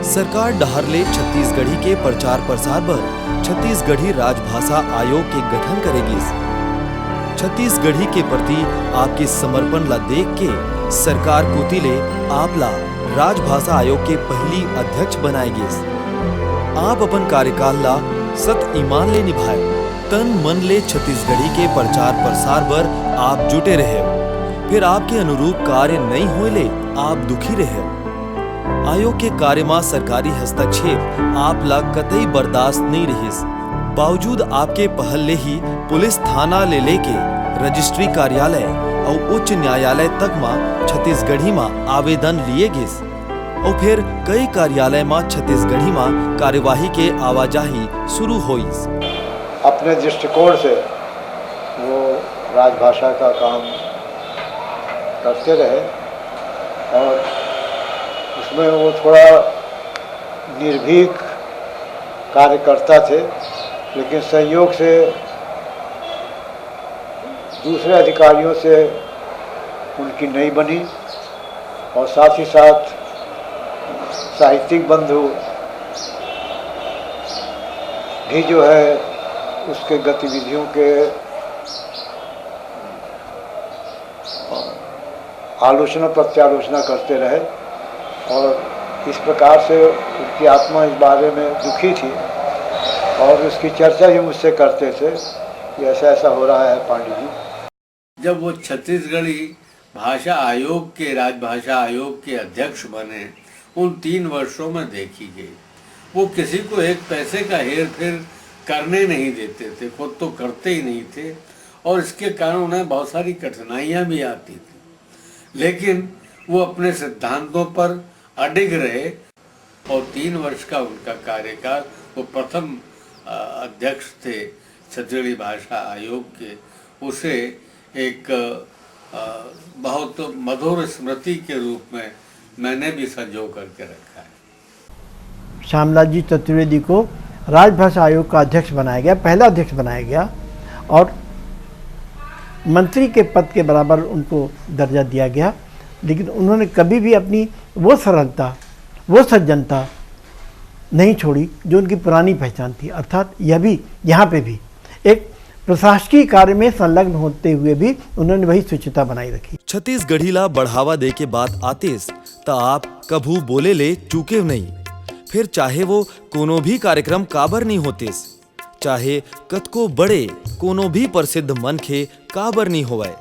A: सरकार डहरले छत्तीसगढ़ी के प्रचार प्रसार पर छत्तीसगढ़ी राजभाषा आयोग के गठन करेगी। छत्तीसगढ़ी के प्रति आपके समर्पण ला देख के सरकार कोतिले आपला राजभाषा आयोग के पहली अध्यक्ष बनाएगी। आप अपन कार्यकाल ला सत ईमान ले निभाए, तन मन ले छत्तीसगढ़ी के प्रचार प्रसार पर आप जुटे रहे। फिर आपके अनुरूप कार्य नहीं होले आप दुखी रहे। आयोग के कार्य में सरकारी हस्तक्षेप आप ला कतई बर्दाश्त नहीं रहिस। बावजूद आपके पहल ले ही पुलिस थाना ले लेके रजिस्ट्री कार्यालय और उच्च न्यायालय तक में छत्तीसगढ़ी में आवेदन लिए गिस और फिर कई कार्यालय में छत्तीसगढ़ी में कार्यवाही के आवाजाही शुरू हुई।
J: अपने दृष्टिकोण से वो राजभाषा का काम करते रहे और उसमें वो थोड़ा निर्भीक कार्यकर्ता थे, लेकिन संयोग से दूसरे अधिकारियों से उनकी नहीं बनी और साथ ही साथ साहित्यिक बंधु भी जो है उसके गतिविधियों के आलोचना प्रत्यालोचना करते रहे और इस प्रकार से उनकी आत्मा इस बारे में दुखी थी और उसकी चर्चा ही मुझसे करते थे कि ऐसा ऐसा हो रहा है पांडे जी।
C: जब वो छत्तीसगढ़ी भाषा आयोग के राजभाषा आयोग के अध्यक्ष बने उन 3 वर्षों में देखी गई। वो किसी को एक पैसे का हेर फेर करने नहीं देते थे, खुद तो करते ही नहीं थे, और इसके कारण उन्हें बहुत सारी कठिनाइयाँ भी आती थी, लेकिन वो अपने सिद्धांतों पर अडिग रहे और 3 वर्ष का उनका कार्यकाल, वो प्रथम अध्यक्ष थे छत्तीसगढ़ी भाषा आयोग के, उसे एक बहुत मधुर स्मृति के रूप में मैंने भी संजो करके रखा है।
D: श्यामलाल जी चतुर्वेदी को राजभाषा आयोग का अध्यक्ष बनाया गया, पहला अध्यक्ष बनाया गया, और मंत्री के पद के बराबर उनको दर्जा दिया गया। लेकिन उन्होंने कभी भी अपनी वो सरलता, वो सज्जनता नहीं छोड़ी जो उनकी पुरानी पहचान थी। अर्थात यह भी, यहाँ पे भी एक प्रशासकीय कार्य में संलग्न होते हुए भी उन्होंने वही शुचिता बनाई रखी।
A: छत्तीसगढ़ी ला बढ़ावा दे के बात आतेस त आप कभू बोले ले चूके नहीं। फिर चाहे वो कोनो भी कार्यक्रम काबर नहीं होतेस, चाहे कतको बड़े कोनो भी प्रसिद्ध मनखे काबर नहीं होवे।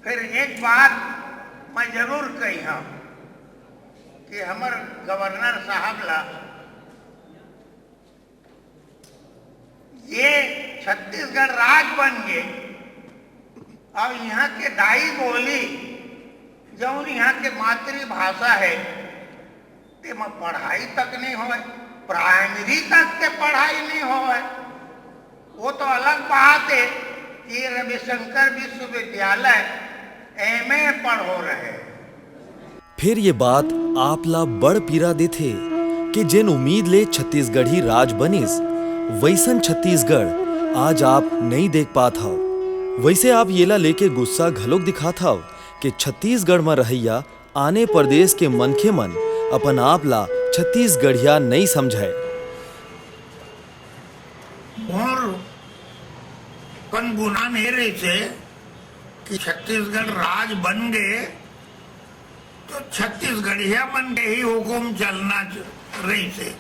B: फिर एक बात मैं जरूर कही हूँ कि हमार गवर्नर साहब ला ये छत्तीसगढ़ राज बन गए और यहाँ के दाई बोली जो यहाँ के मातृभाषा है ते में पढ़ाई तक नहीं होवे, प्राइमरी तक के पढ़ाई नहीं होवे। वो तो अलग बात है कि रविशंकर विश्वविद्यालय एमए पढ़ो रहे।
A: फिर ये बात आप ला बड़ पीरा देथे कि जिन उम्मीद ले छत्तीसगढ़ी राज बनिस वैसन छत्तीसगढ़ आज आप नहीं देख पात हव। वैसे आप येला लेके गुस्सा घलोक दिखात हव कि छत्तीसगढ़ में रहैया आने प्रदेश के मनखे मन अपन आप ला छत्तीसगढ़िया नहीं समझे।
B: और कन गुना नहीं रही से कि छत्तीसगढ़ राज बन गए तो छत्तीसगढ़िया मन के ही हुकुम चलना रही से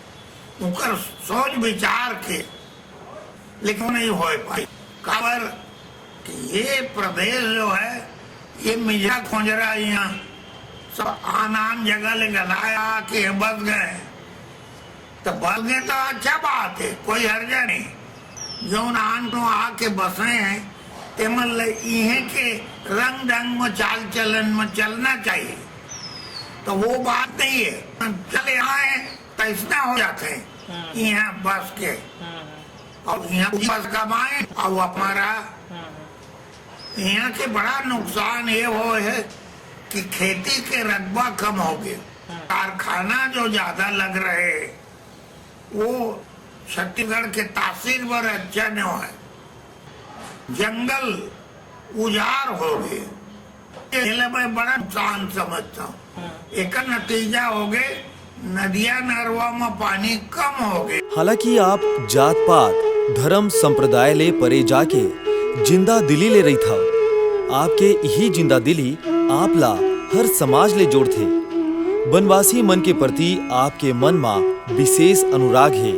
B: उनकर सोच विचार के, लेकिन नहीं हो पाई। काबर कि ये प्रदेश जो है ये मिजा खोजरा यहाँ सब आन जगह ले गलाया कि बस गए तो बस गए तो अच्छा बात है, कोई हर्जा नहीं। जो आन तो आके बसे हैं ते मन इहे के रंग ढंग में चाल चलन में चलना चाहिए, तो वो बात नहीं है। चले आए पैसा हो जाते हैं यहाँ बस के, और यहाँ बस कमाए और हमारा यहाँ के बड़ा नुकसान ये हो है कि खेती के रकबा कम हो गए, कारखाना जो ज्यादा लग रहे वो छत्तीसगढ़ के तासीर पर अच्छा नहीं है, जंगल उजाड़ हो गए, मैं बड़ा नुकसान समझता हूँ। एक नतीजा हो गए नदिया नरवा में पानी कम हो गए।
A: हालांकि आप जात पात धर्म संप्रदाय ले परे जाके जिंदा दिली ले रही था, आपके यही जिंदा दिली आप ला हर समाज ले जोड़ थे। बनवासी मन के प्रति आपके मन में विशेष अनुराग है।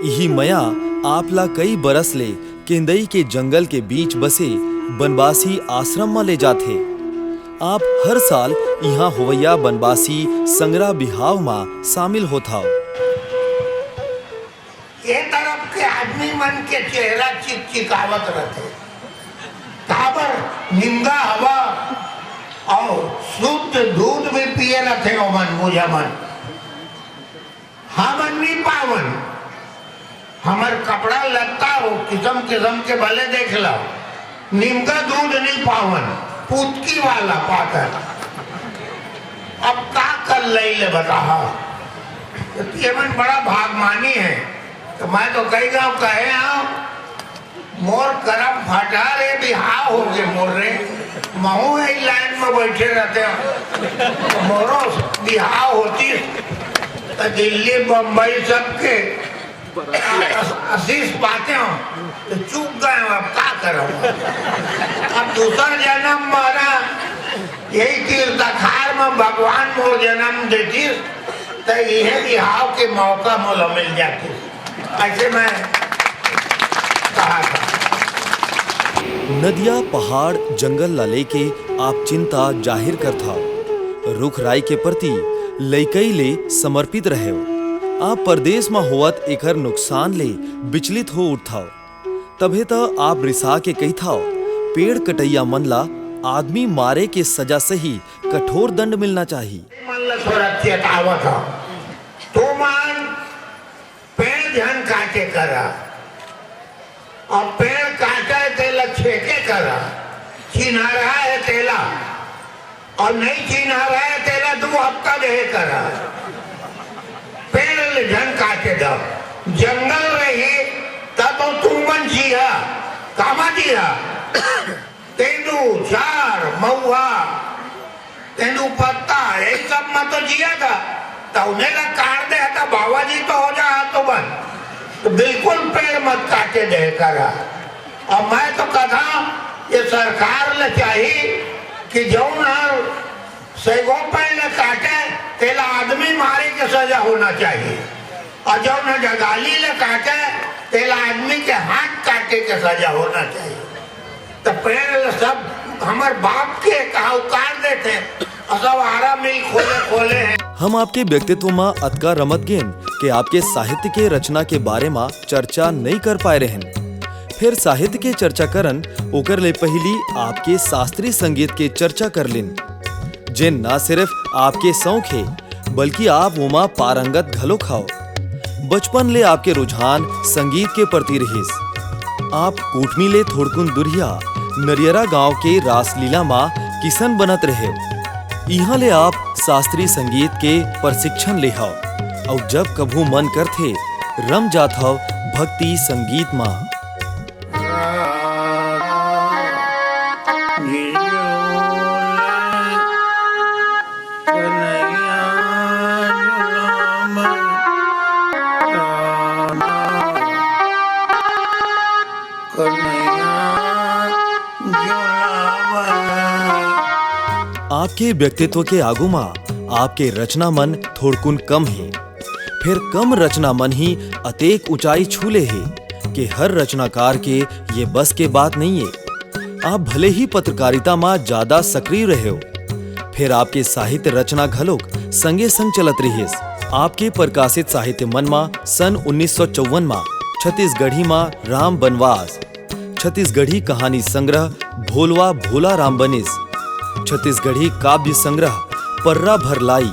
A: यही मया आप ला कई बरस ले केंदई के जंगल के बीच बसे बनवासी आश्रम में ले जाते। आप हर साल यहाँ होवैया बनवासी संगरा बिहाव में शामिल होता।
B: ये तरफ के आदमी मन के चेहरा चिकचिकावत रहते, काबर निम्गा हवा और शुद्ध दूध भी पिए रहते हो मन मुझा मन। हमन नहीं पावन, हमार कपड़ा लगता हो किस्म किस्म के भले देख लो, निम्गा दूध नहीं पावन, पुतकी वाला पाकर। अब का कर ले बता, ये मन बड़ा भागमानी है। तो मैं तो कई गाँव कहे मोर करम फटा रे बिहाव हो गए मोर रे, महू लाइन में बैठे रहते हैं, मोरो बिहाव होती तो दिल्ली बम्बई सबके आशीष पाते हो तो चूक गए, अब क्या करो। अब दूसरा जन्म मारा यही तीर्थाखार में भगवान मोर जन्म देती तो यह बिहाव के मौका मोला मिल जाती, ऐसे मैं कहा था।
A: नदिया पहाड़ जंगल ला लेके आप चिंता जाहिर कर था रुख राय के प्रति लइकई ले समर्पित रहे आप परदेश में होवत एकर नुकसान ले विचलित हो उठा तभे तो आप रिसा के कही था पेड़ कटैया मन ला आदमी मारे के सजा से ही कठोर दंड मिलना चाहिए।
B: मन ला सुरक्षित आवत हो तो मान पेड़ ध्यान काटे करा और पेड़ काटा है तेला छेके करा छीना रहा है तेला और नहीं छीना रहा है तेला 2 हफ्ता दे करा पेड़ ध्यान काटे दो जंगल रही तब तू मन जिया कामा दिया तेंदू चार महुआ तेंदू पत्ता ये सब में तो जिया था तो उन्हें का काट दे था बाबा जी तो हो जा तो बन तो बिल्कुल पेड़ मत काटे दे करा। और मैं तो कथा ये सरकार ले चाहिए कि जो ना सेगो पेड़ न काटे तेला आदमी मारे के सजा होना चाहिए और जो ना जगाली ले काटे तेला आदमी के हाथ काटे के सजा होना चाहिए। तो पेड़ सब हमारे बाप के कहा उकार देते और सब आरा मिल खोले खोले हैं।
A: हम आपके व्यक्तित्व में अतका रमत गेन के आपके साहित्य के रचना के बारे में चर्चा नहीं कर पाए रहन फिर साहित्य के चर्चा करन ओकर ले पहली आपके शास्त्रीय संगीत के चर्चा कर लिन जे न सिर्फ आपके शौक है बल्कि आप वोमा पारंगत घलो खाओ बचपन ले आपके रुझान संगीत के प्रति रहिस आप कूटमी ले थोड़कुन दुरिया नरियरा गांव के रासलीला मां किसन बनत रहे यहाँ ले आप शास्त्रीय संगीत के प्रशिक्षण ले हाव और जब कभू मन करथे रम जात हाव भक्ति संगीत मां। आपके व्यक्तित्व के आगू मां आपके रचना मन थोड़कुन कम है फिर कम रचना मन ही अतेक ऊंचाई छूले है कि हर रचनाकार के ये बस के बात नहीं है। आप भले ही पत्रकारिता में ज्यादा सक्रिय रहे हो फिर आपके साहित्य रचना घलोक संगे संग चलत रहिस। आपके प्रकाशित साहित्य मन में सन 1954 में छत्तीसगढ़ी में राम बनवास, छत्तीसगढ़ी कहानी संग्रह भोलवा भोला राम बनिस, छत्तीसगढ़ी काव्य संग्रह पर्रा भरलाई,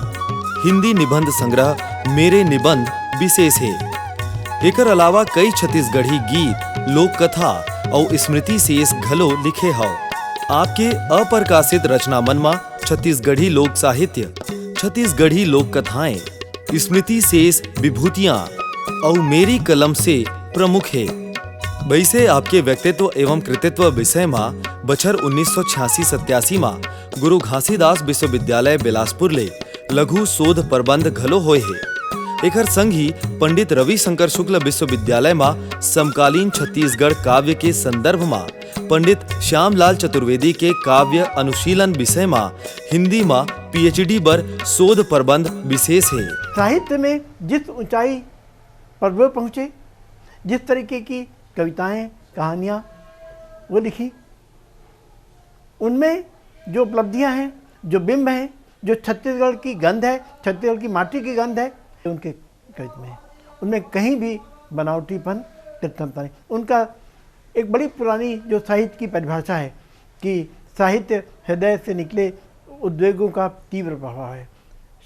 A: हिंदी निबंध संग्रह मेरे निबंध विशेष है। एकर अलावा कई छत्तीसगढ़ी गीत लोक कथा और स्मृति शेष घलो लिखे हो। आपके अप्रकाशित रचना मन में छत्तीसगढ़ी लोक साहित्य, छत्तीसगढ़ी लोक कथाएं, स्मृति शेष विभूतियां और मेरी कलम से प्रमुख है। वैसे आपके व्यक्तित्व एवं कृतित्व विषय में बछर 1986-87 में गुरु घासीदास विश्वविद्यालय बिलासपुर ले लघु शोध प्रबंध घलो होए है। एकर संग ही पंडित रविशंकर शुक्ल विश्वविद्यालय में समकालीन छत्तीसगढ़ काव्य के संदर्भ में पंडित श्यामलाल चतुर्वेदी के काव्य अनुशीलन विषय में हिंदी में पीएचडी बर शोध प्रबंध विशेष है।
D: साहित्य में जिस ऊंचाई पर वो पहुंचे, जिस तरीके की कविताएं कहानियां वो लिखी, उनमें जो उपलब्धियां हैं, जो बिंब हैं, जो छत्तीसगढ़ की गंध है, छत्तीसगढ़ की माटी की गंध है, उनके कविता में उनमें कहीं भी बनावटीपन कृत्रिमता नहीं। उनका एक बड़ी पुरानी जो साहित्य की परिभाषा है कि साहित्य हृदय से निकले उद्वेगों का तीव्र प्रभाव है।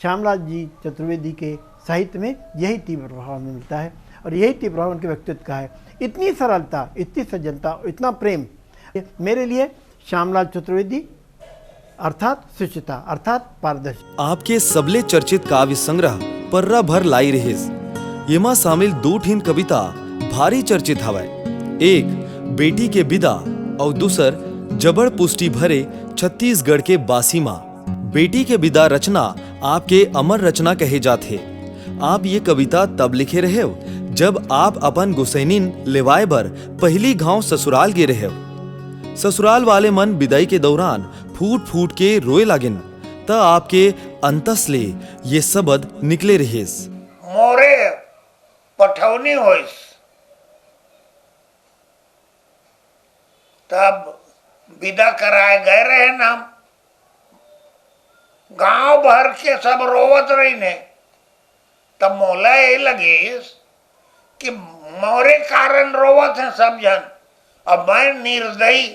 D: श्यामलाल जी चतुर्वेदी के साहित्य में यही तीव्र प्रभाव हमें मिलता है और यही तीव्र प्रभाव उनके व्यक्तित्व का है। इतनी सरलता, इतनी सज्जनता, इतना प्रेम, मेरे लिए श्यामलाल चतुर्वेदी अर्थात सुचिता अर्थात पारदर्शी।
A: आपके सबले चर्चित काव्य संग्रह पर्रा भर लाई रहिस। येमा शामिल 2 ठीन कविता भारी चर्चित हवय। एक बेटी के विदा और दूसर जबड़ पुष्टि भरे छत्तीसगढ़ के बासी मां। बेटी के विदा रचना आपके अमर रचना कहे जाते। आप ये कविता तब लिखे रहे हो जब आप अपन गुसैनिन लेवाए बर पहली गांव ससुराल गे रहे हो। ससुराल वाले मन विदाई के दौरान फूट फूट के रोए लागिन त आपके अंतस ले ये शब्द निकले रहिस।
B: मोरे पठौनी होइस तब विदा कराए गए रहे नाम, गांव भर के सब रोवत रही ने। तब मोला ये लगी कि मोरे कारण रोवत है सब जन, अब मैं निर्दयी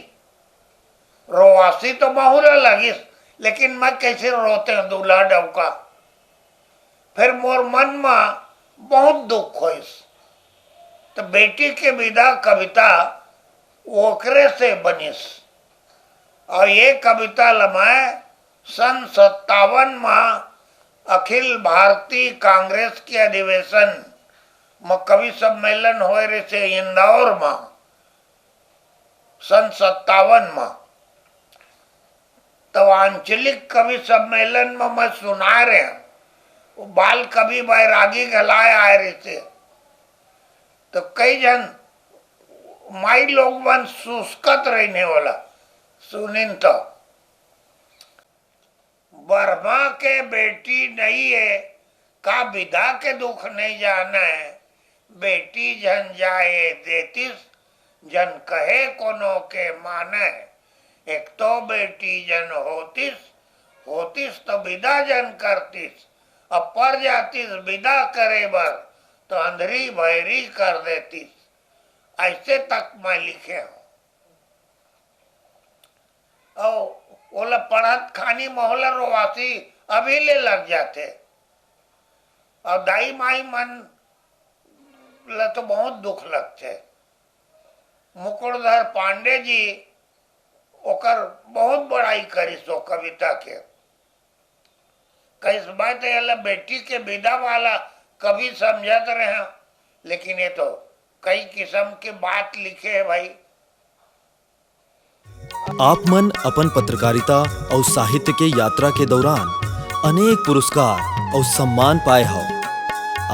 B: रोवासी तो बहुला लगिस, लेकिन मैं कैसे रोते हैं दूल्हा डौका। फिर मोर मन में बहुत दुख होइस। तो बेटी के विदा कविता ओकरे से बनिस, और ये कविता लमाए सन 57 में अखिल भारतीय कांग्रेस के अधिवेशन में कवि सम्मेलन हो रहे थे इंदौर में सन 57 में। तो आंचलिक कवि सम्मेलन में मैं सुना रहे हैं, वो बाल कवि बैरागी गलाए आए रहे थे। तो कई जन माई लोग मन सुस्कत रहने वाला सुनिन। तो बर्मा के बेटी नहीं है का विदा के दुख नहीं जाना है, बेटी जन जाए देतिस जन कहे कोनो के माने। एक तो बेटी जन होतिस तो विदा जन करतिस, अब पर जातिस विदा करे बर तो अंधरी बहरी कर देतिस। ऐसे तक मैं लिखे हूं। और ओला पढ़त खानी मोहला रोवासी अभी ले लग जाते। और दाई माई मन ला तो बहुत दुख लगते। मुकुटधर पांडे जी ओकर बहुत बड़ाई करी सो कविता के। कई बात है बेटी के विदा वाला कभी समझत रहे, लेकिन ये तो कई किस्म के बात लिखे है भाई।
A: आप मन अपन पत्रकारिता और साहित्य के यात्रा के दौरान अनेक पुरस्कार और सम्मान पाए हो।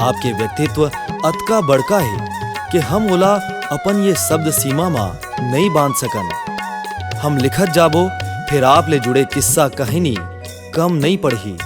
A: आपके व्यक्तित्व अतका बड़का है कि हम ओला अपन ये शब्द सीमा में नहीं बांध सकन। हम लिखत जाबो, फिर आप ले जुड़े किस्सा कहानी कम नहीं पढ़ी।